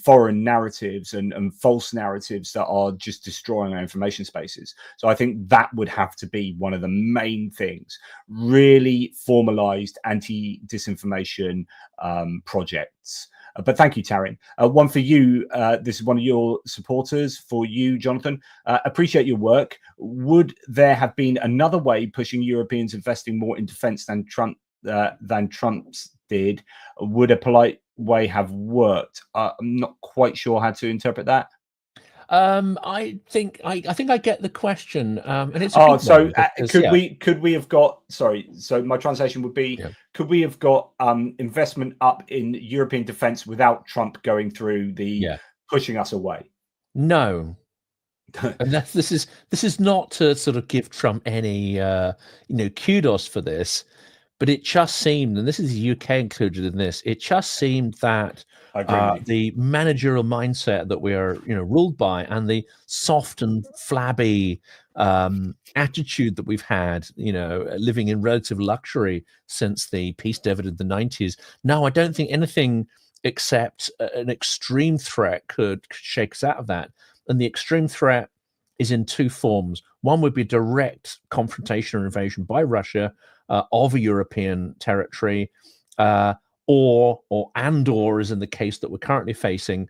foreign narratives and false narratives that are just destroying our information spaces. So I think that would have to be one of the main things, really formalized anti-disinformation projects. But thank you, Taryn. One for you. This is one of your supporters. For you, Jonathan. Appreciate your work. Would there have been another way pushing Europeans investing more in defence than Trump's did? Would a polite way have worked? I'm not quite sure how to interpret that. I think I get the question, and it's could we have got, sorry, so my translation would be, could we have got investment up in European defense without Trump going through the pushing us away? No. And this is not to sort of give Trump any kudos for this, but it just seemed, and this is the UK included in this, it just seemed that the managerial mindset that we are ruled by, and the soft and flabby attitude that we've had, living in relative luxury since the peace dividend in the 90s. No, I don't think anything except an extreme threat could shake us out of that. And the extreme threat is in two forms. One would be direct confrontation or invasion by Russia of a European territory, or as in the case that we're currently facing,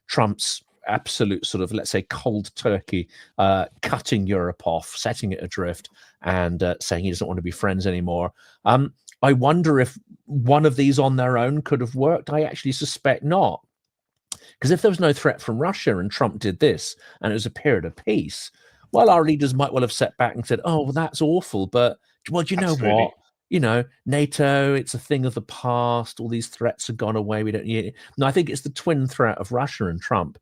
Trump's absolute sort of, let's say, cold turkey, cutting Europe off, setting it adrift, and saying he doesn't want to be friends anymore. I wonder if one of these on their own could have worked. I actually suspect not. Because if there was no threat from Russia and Trump did this, and it was a period of peace, well, our leaders might well have sat back and said, oh, well, that's awful, but, well, do you know what? NATO, it's a thing of the past. All these threats have gone away. We don't. No, I think it's the twin threat of Russia and Trump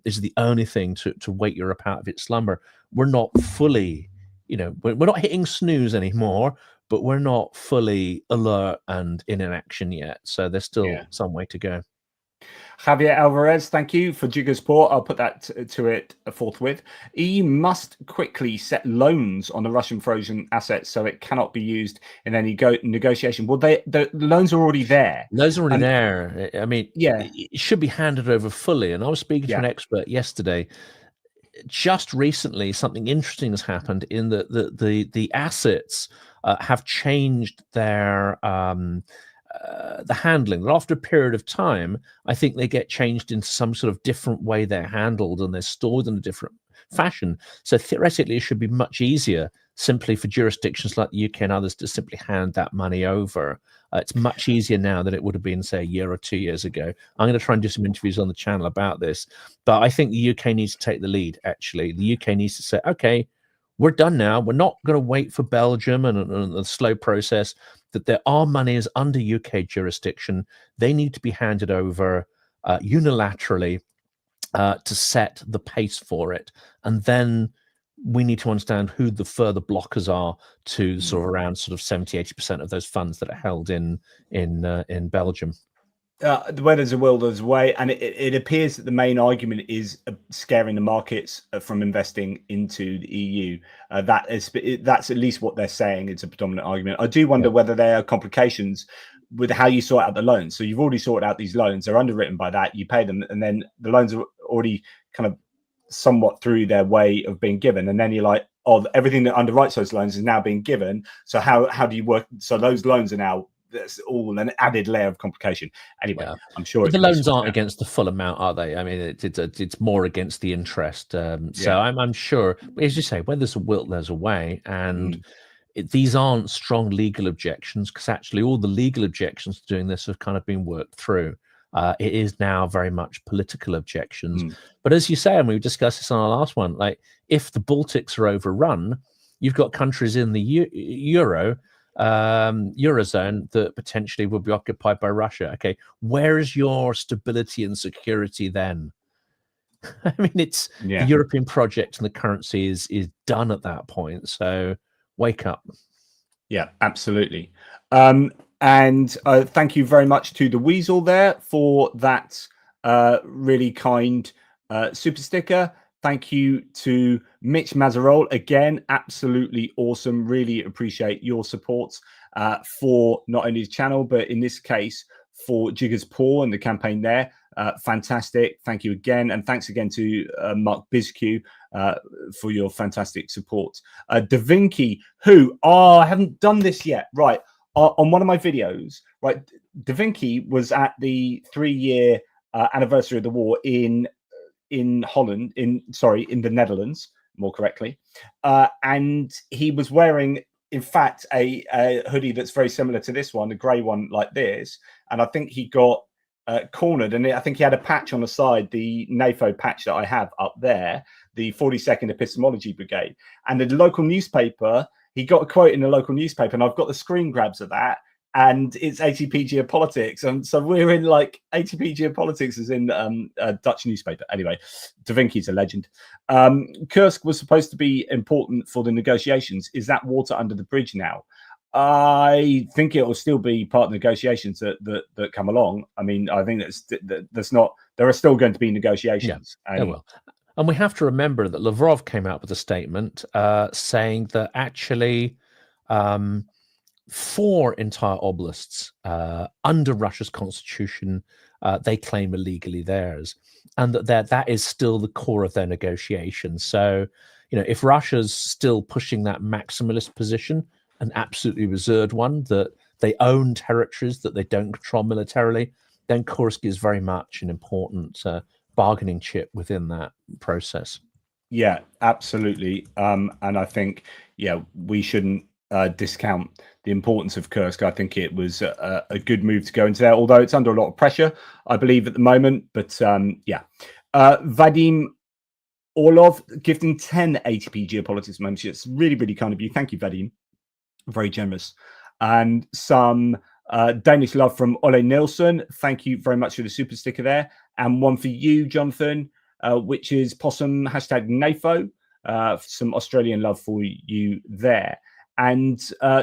is the only thing to wake Europe out of its slumber. We're not fully, we're not hitting snooze anymore, but we're not fully alert and in action yet. So there's still some way to go. Javier Alvarez, thank you for Jiga's support. I'll put that to it forthwith. EU must quickly set loans on the Russian frozen assets so it cannot be used in any negotiation. Well, the loans are already there. Those are already there. I mean, it should be handed over fully. And I was speaking to an expert yesterday. Just recently, something interesting has happened in the assets have changed their the handling. After a period of time, I think they get changed into some sort of different way they're handled, and they're stored in a different fashion. So theoretically, it should be much easier simply for jurisdictions like the UK and others to simply hand that money over. It's much easier now than it would have been, say, a year or 2 years ago. I'm going to try and do some interviews on the channel about this, but I think the UK needs to take the lead, actually. The UK needs to say, okay, we're done now. We're not going to wait for Belgium and the slow process. That there are monies under UK jurisdiction. They need to be handed over unilaterally to set the pace for it. And then we need to understand who the further blockers are to sort of around sort of 70-80% of those funds that are held in Belgium. Where there's a will, there's a way, and it appears that the main argument is scaring the markets from investing into the EU. That's at least what they're saying. It's a predominant argument. I do wonder whether there are complications with how you sort out the loans. So you've already sorted out these loans; they're underwritten by that. You pay them, and then the loans are already kind of somewhat through their way of being given, and then you're like, oh, everything that underwrites those loans is now being given. So how do you work? So those loans are now. That's all an added layer of complication. Anyway, I'm sure the loans aren't against the full amount, are they? I mean, it's more against the interest. So I'm sure, as you say, where there's a will, there's a way, and these aren't strong legal objections, because actually all the legal objections to doing this have kind of been worked through. It is now very much political objections. But as you say, and we discussed this on our last one, like if the Baltics are overrun, you've got countries in the Eurozone that potentially will be occupied by Russia. Okay, where is your stability and security then? I mean, it's the European project and the currency is done at that point. So wake up. Yeah, absolutely. And thank you very much to the Weasel there for that really kind super sticker. Thank you to Mitch Mazarol again. Absolutely awesome. Really appreciate your support for not only the channel, but in this case for Jigga's Paw and the campaign there. Fantastic. Thank you again. And thanks again to Mark Bizq for your fantastic support. Da Vinci, who, I haven't done this yet. Right. On one of my videos, right, Da Vinci was at the 3-year anniversary of the war in Holland, in the Netherlands, more correctly, and he was wearing, in fact, a hoodie that's very similar to this one, a grey one like this, and I think he got cornered, and I think he had a patch on the side, the NAFO patch that I have up there, the 42nd Epistemology Brigade, and the local newspaper, he got a quote in the local newspaper, and I've got the screen grabs of that. And it's ATP Geopolitics, and so we're in like ATP Geopolitics is in a Dutch newspaper. Anyway, Da Vinci's a legend. Kursk was supposed to be important for the negotiations. Is that water under the bridge now? I think it will still be part of the negotiations that come along. I mean, I think that's not. There are still going to be negotiations. Yeah, well, and we have to remember that Lavrov came out with a statement saying that actually. 4 entire oblasts under Russia's constitution, they claim illegally theirs, and that is still the core of their negotiations. So, if Russia's still pushing that maximalist position, an absolutely reserved one, that they own territories that they don't control militarily, then Kursk is very much an important bargaining chip within that process. Yeah, absolutely. And I think, we shouldn't discount the importance of Kursk. I think it was a good move to go into there, although it's under a lot of pressure, I believe, at the moment. But Vadim Orlov gifting 10 ATP Geopolitics memberships. Really, really kind of you. Thank you, Vadim. Very generous. And some Danish love from Ole Nilsson. Thank you very much for the super sticker there. And one for you, Jonathan, which is Possum #NAFO. Some Australian love for you there. And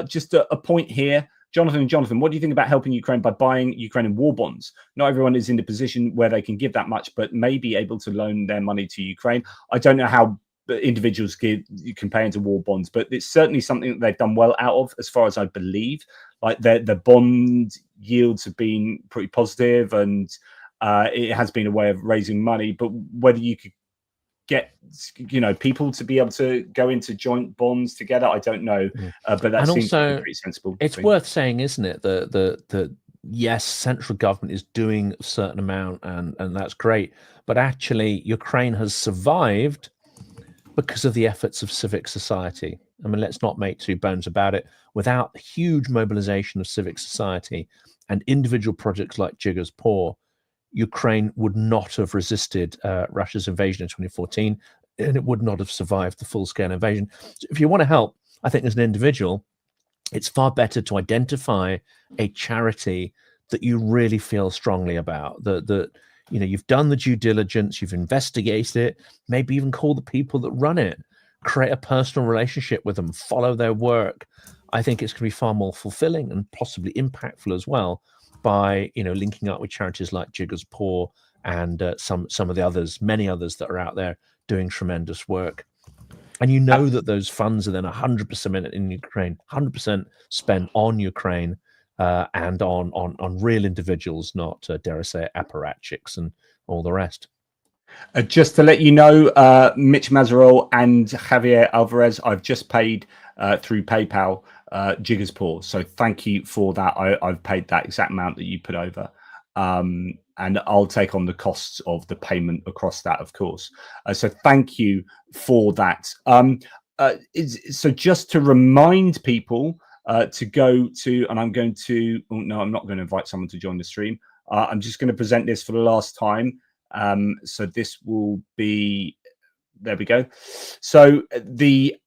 just a point here, Jonathan, what do you think about helping Ukraine by buying Ukrainian war bonds? Not everyone is in the position where they can give that much, but may be able to loan their money to Ukraine. I don't know how individuals can pay into war bonds, but it's certainly something that they've done well out of, as far as I believe. Like the bond yields have been pretty positive, and it has been a way of raising money. But whether you could get people to be able to go into joint bonds together, I don't know, but that seems to be pretty sensible. It's worth saying, isn't it, that yes, central government is doing a certain amount, and that's great, but actually Ukraine has survived because of the efforts of civic society. I mean, let's not make two bones about it. Without huge mobilization of civic society and individual projects like Jigga's Paw, Ukraine would not have resisted Russia's invasion in 2014. it would not have survived the full-scale invasion. So if you want to help, I think as an individual, it's far better to identify a charity that you really feel strongly about, that you know, you've done the due diligence, you've investigated it, maybe even call the people that run it, create a personal relationship with them, follow their work. I think it's going to be far more fulfilling and possibly impactful as well by, you know, linking up with charities like Jiggers Poor and some of the others, many others that are out there doing tremendous work. And you know that those funds are then 100% in Ukraine, 100% spent on Ukraine and on real individuals, not, dare I say, apparatchiks and all the rest. Just to let you know, Mitch Mazarol and Javier Alvarez, I've just paid through PayPal Jiggers Poor. So thank you for that. I've paid that exact amount that you put over. And I'll take on the costs of the payment across that, of course. So thank you for that. So just to remind people to go to, and I'm going to, oh, no, I'm not going to invite someone to join the stream. I'm just going to present this for the last time. So this will be, there we go. So the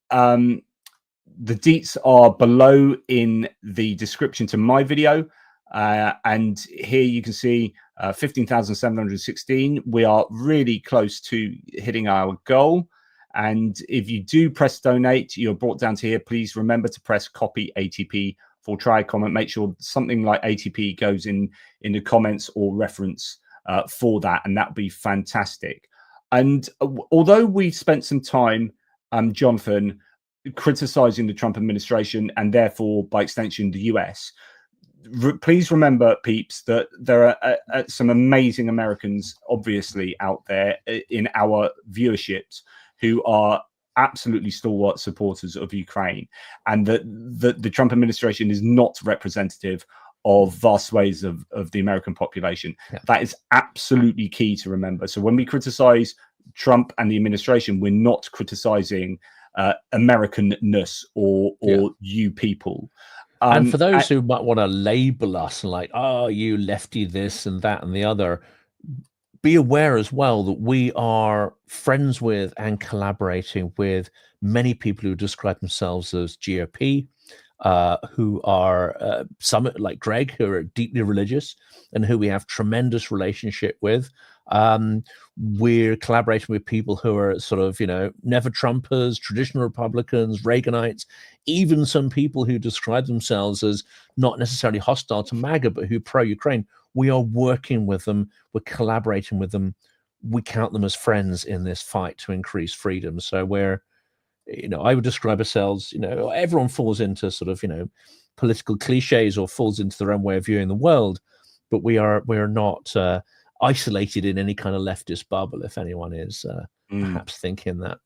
deets are below in the description to my video. And here you can see 15,716. We are really close to hitting our goal. And if you do press donate, you're brought down to here. Please remember to press copy ATP for try comment. Make sure something like ATP goes in the comments or reference for that, and that'd be fantastic. And although we spent some time, Jonathan, criticizing the Trump administration and therefore by extension the US, please remember, peeps, that there are some amazing Americans obviously out there in our viewerships who are absolutely stalwart supporters of Ukraine, and that the Trump administration is not representative of vast swathes of the American population. Yeah. That is absolutely key to remember. So when we criticize Trump and the administration, we're not criticizing Americanness or you people. And for those who might want to label us and like, oh, you lefty this and that and the other, be aware as well that we are friends with and collaborating with many people who describe themselves as GOP, who are some like Greg, who are deeply religious and who we have tremendous relationship with. We're collaborating with people who are sort of, you know, never Trumpers, traditional Republicans, Reaganites, even some people who describe themselves as not necessarily hostile to MAGA, but who pro-Ukraine. We are working with them. We're collaborating with them. We count them as friends in this fight to increase freedom. So we're, you know, I would describe ourselves, you know, everyone falls into sort of, you know, political cliches or falls into their own way of viewing the world, but we're not isolated in any kind of leftist bubble, if anyone is perhaps thinking that.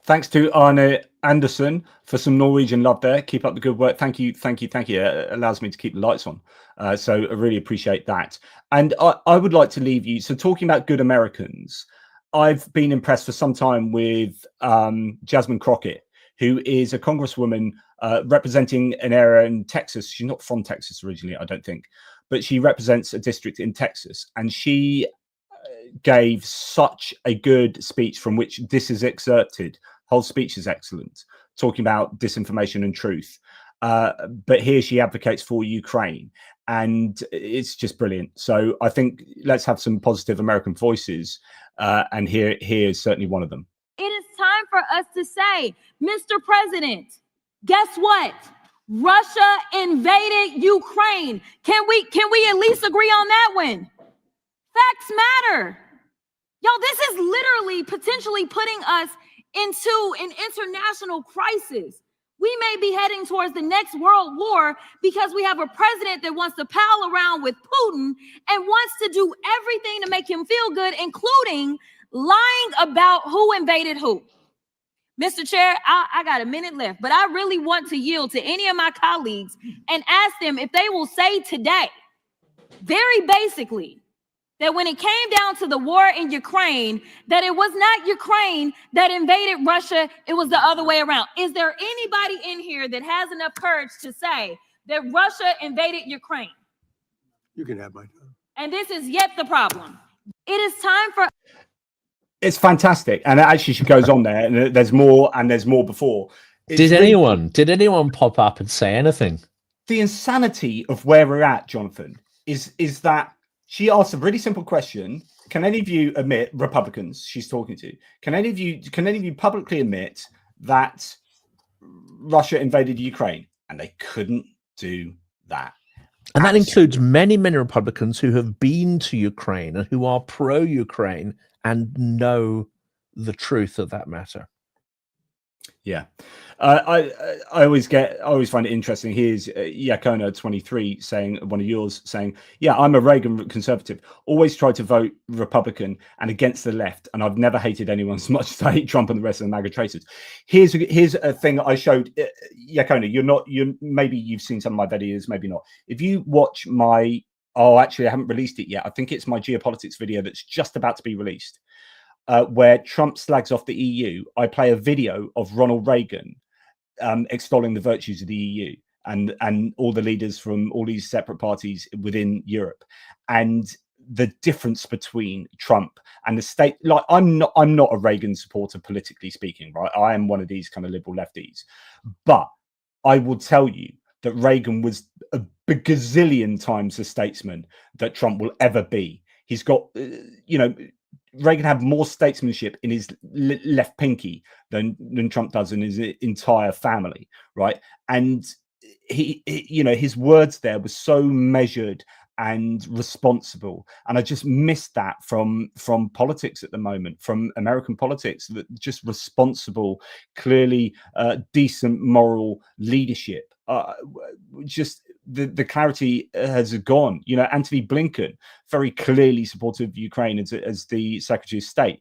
Thanks to Arne Anderson for some Norwegian love there. Keep up the good work. Thank you. It allows me to keep the lights on. So I really appreciate that. And I would like to leave you. So talking about good Americans, I've been impressed for some time with Jasmine Crockett, who is a congresswoman representing an area in Texas. She's not from Texas originally, I don't think, but she represents a district in Texas. And she gave such a good speech from which this is excerpted. Whole speech is excellent, talking about disinformation and truth. But here she advocates for Ukraine, and it's just brilliant. So I think let's have some positive American voices, and here is certainly one of them. It is time for us to say, Mr. President, guess what? Russia invaded Ukraine. Can we at least agree on that one? Facts matter. Y'all, this is literally potentially putting us into an international crisis. We may be heading towards the next world war because we have a president that wants to pal around with Putin and wants to do everything to make him feel good, including lying about who invaded who. Mr. Chair, I got a minute left, but I really want to yield to any of my colleagues and ask them if they will say today, very basically, that when it came down to the war in Ukraine, that it was not Ukraine that invaded Russia, it was the other way around. Is there anybody in here that has enough courage to say that Russia invaded Ukraine? You can have my time. And this is yet the problem. It is time for... It's fantastic, and actually she goes on there, and there's more, and there's more before. Did anyone pop up and say anything? The insanity of where we're at, Jonathan, is that she asked a really simple question. Can any of you admit, Republicans she's talking to, can any of you publicly admit that Russia invaded Ukraine? And they couldn't do that. And that includes many Republicans who have been to Ukraine and who are pro-Ukraine and know the truth of that matter. Yeah, I always find it interesting. Here's Yakona 23 saying, one of yours saying, yeah, I'm a Reagan conservative, always tried to vote Republican and against the left, and I've never hated anyone as much as I hate Trump and the rest of the MAGA traitors. Here's a thing that I showed Yakona. Maybe you've seen some of my videos, maybe not. If you watch my, actually I haven't released it yet. I think it's my Geopolitics video that's just about to be released. Where Trump slags off the EU, I play a video of Ronald Reagan extolling the virtues of the EU and all the leaders from all these separate parties within Europe, and the difference between Trump and the state. Like, I'm not a Reagan supporter politically speaking, right? I am one of these kind of liberal lefties, but I will tell you that Reagan was a gazillion times the statesman that Trump will ever be. He's got, Reagan had more statesmanship in his left pinky than Trump does in his entire family, right? And he his words there were so measured and responsible, and I just missed that from politics at the moment, from American politics. That just responsible, clearly decent moral leadership. Just the clarity has gone. Antony Blinken, very clearly supportive of Ukraine as the Secretary of State,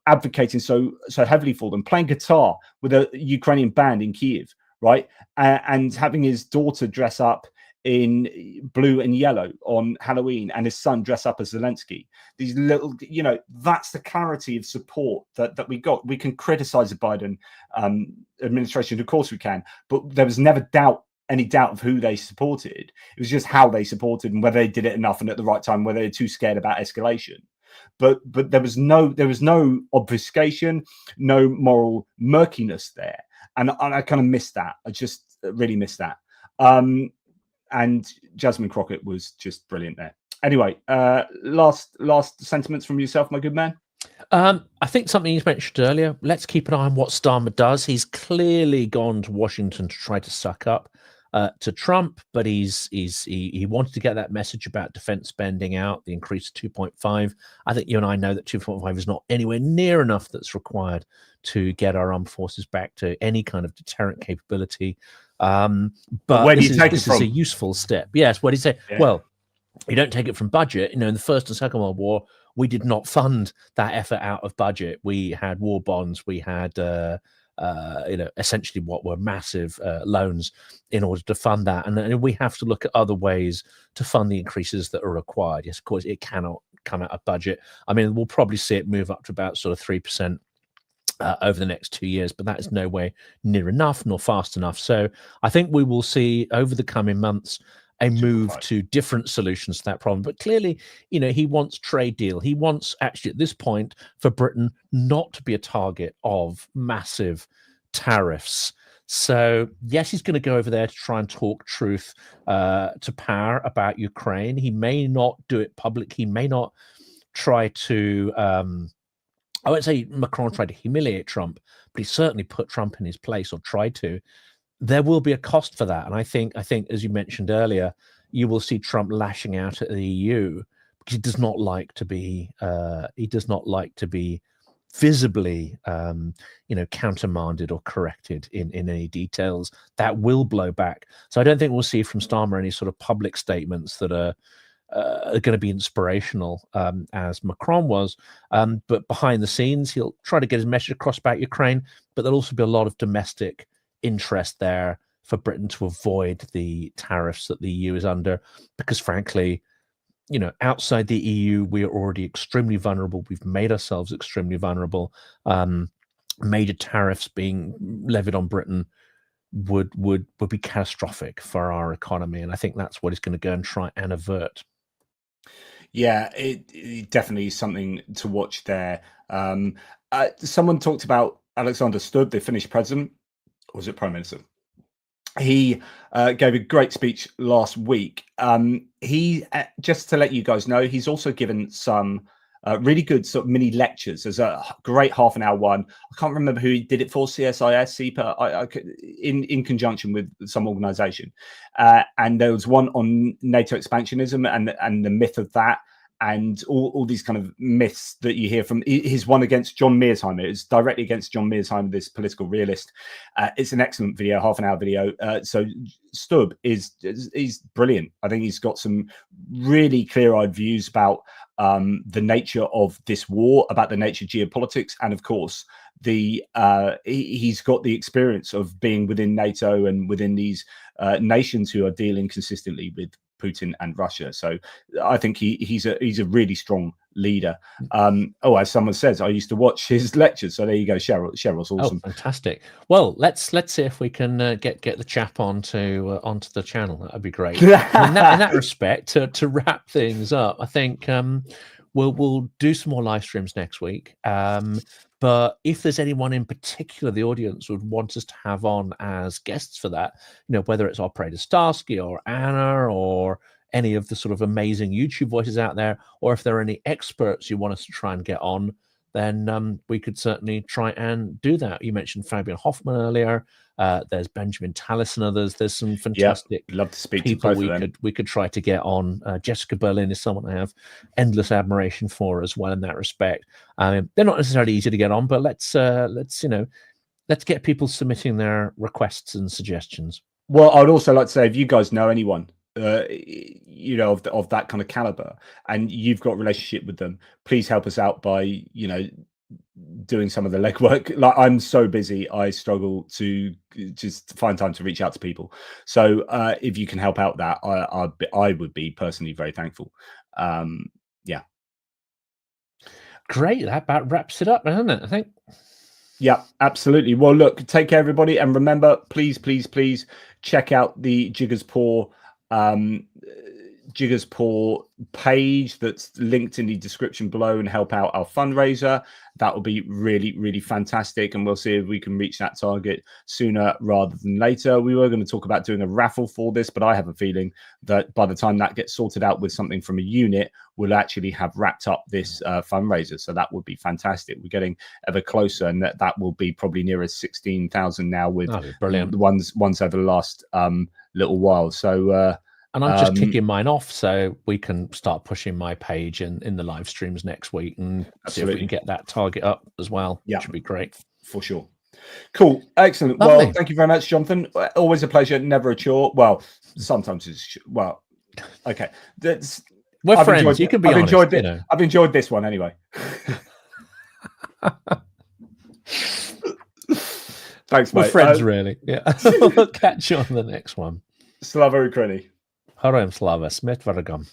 advocating so heavily for them, playing guitar with a Ukrainian band in Kiev, right? And having his daughter dress up in blue and yellow on Halloween, and his son dress up as Zelensky. These little, that's the clarity of support that we got. We can criticize the Biden administration, of course we can, but there was never any doubt of who they supported. It was just how they supported and whether they did it enough and at the right time, whether they're too scared about escalation. But there was no obfuscation, no moral murkiness there, and I kind of missed that. I just really missed that. And Jasmine Crockett was just brilliant there. Anyway, last sentiments from yourself, my good man. I think something you mentioned earlier. Let's keep an eye on what Starmer does. He's clearly gone to Washington to try to suck up to Trump, but he wanted to get that message about defense spending out, the increase to 2.5. I think you and I know that 2.5 is not anywhere near enough that's required to get our armed forces back to any kind of deterrent capability. But where do you take this it from? is a useful step. Yes, what do you say? Yeah. Well, you don't take it from budget. In the First and Second World War, we did not fund that effort out of budget. We had war bonds. We had, essentially what were massive loans in order to fund that. And we have to look at other ways to fund the increases that are required. Yes, of course, it cannot come out of budget. I mean, we'll probably see it move up to about sort of 3%. Over the next 2 years, but that is no way near enough nor fast enough. So I think we will see over the coming months a move to different solutions to that problem. But clearly, he wants trade deal. He wants actually at this point for Britain not to be a target of massive tariffs. So yes, he's going to go over there to try and talk truth to power about Ukraine. He may not do it public. He may not try to I won't say Macron tried to humiliate Trump, but he certainly put Trump in his place or tried to. There will be a cost for that. And I think, as you mentioned earlier, you will see Trump lashing out at the EU because he does not like to be visibly, countermanded or corrected in any details. That will blow back. So I don't think we'll see from Starmer any sort of public statements that are going to be inspirational as Macron was, but behind the scenes he'll try to get his message across about Ukraine, but there'll also be a lot of domestic interest there for Britain to avoid the tariffs that the EU is under, because frankly, outside the EU we are already extremely vulnerable. We've made ourselves extremely vulnerable. Major tariffs being levied on Britain would be catastrophic for our economy, and I think that's what he's going to go and try and avert. Yeah, it definitely is something to watch there. Someone talked about Alexander Stubb, the Finnish president, or was it prime minister? He gave a great speech last week. He just to let you guys know, he's also given some really good sort of mini lectures. There's a great half-an-hour one. I can't remember who he did it for, CSIS, CEPA, in conjunction with some organisation. And there was one on NATO expansionism and the myth of that, and all these kind of myths that you hear from his one against John Mearsheimer. It's directly against John Mearsheimer, this political realist. It's an excellent video, half-an-hour video. So Stubb he's brilliant. I think he's got some really clear-eyed views about the nature of this war, about the nature of geopolitics, and of course he's got the experience of being within NATO and within these nations who are dealing consistently with Putin and Russia. So I think he's a really strong leader. As someone says, I used to watch his lectures. So there you go, Cheryl's awesome. Oh, fantastic. Well, let's see if we can get the chap onto the channel. That'd be great. In that respect, to wrap things up, I think we'll do some more live streams next week. But if there's anyone in particular the audience would want us to have on as guests for that, whether it's Operator Starsky or Anna or any of the sort of amazing YouTube voices out there, or if there are any experts you want us to try and get on, then we could certainly try and do that. You mentioned Fabian Hoffman earlier. There's Benjamin Tallis and others. There's some fantastic love to speak people to both of them. we could try to get on. Jessica Berlin is someone I have endless admiration for as well in that respect. They're not necessarily easy to get on, but let's get people submitting their requests and suggestions. Well, I would also like to say, if you guys know anyone of that kind of caliber and you've got a relationship with them, please help us out by doing some of the legwork. Like, I'm so busy, I struggle to just find time to reach out to people. So if you can help out that, I would be personally very thankful. Yeah, great. That about wraps it up, doesn't it? I think. Yeah, absolutely. Well, look, take care, everybody, and remember, please check out the Jiggers Paw page that's linked in the description below and help out our fundraiser. That will be really fantastic, and we'll see if we can reach that target sooner rather than later. We were going to talk about doing a raffle for this, but I have a feeling that by the time that gets sorted out with something from a unit, we'll actually have wrapped up this fundraiser. So that would be fantastic. We're getting ever closer, and that will be probably nearer 16,000 now with brilliant ones over the last little while. So and I'm just kicking mine off so we can start pushing my page in the live streams next week and see if we can get that target up as well. Yeah, which would be great for sure. Cool, excellent. Lovely. Well, thank you very much, Jonathan. Always a pleasure, never a chore. Well, sometimes it's okay. We're friends. You can be honest. I've enjoyed this one anyway. Thanks, mate. We're friends, really. Yeah. We'll catch you on the next one. Slava Ukraini. Herem slava, smrt vragam.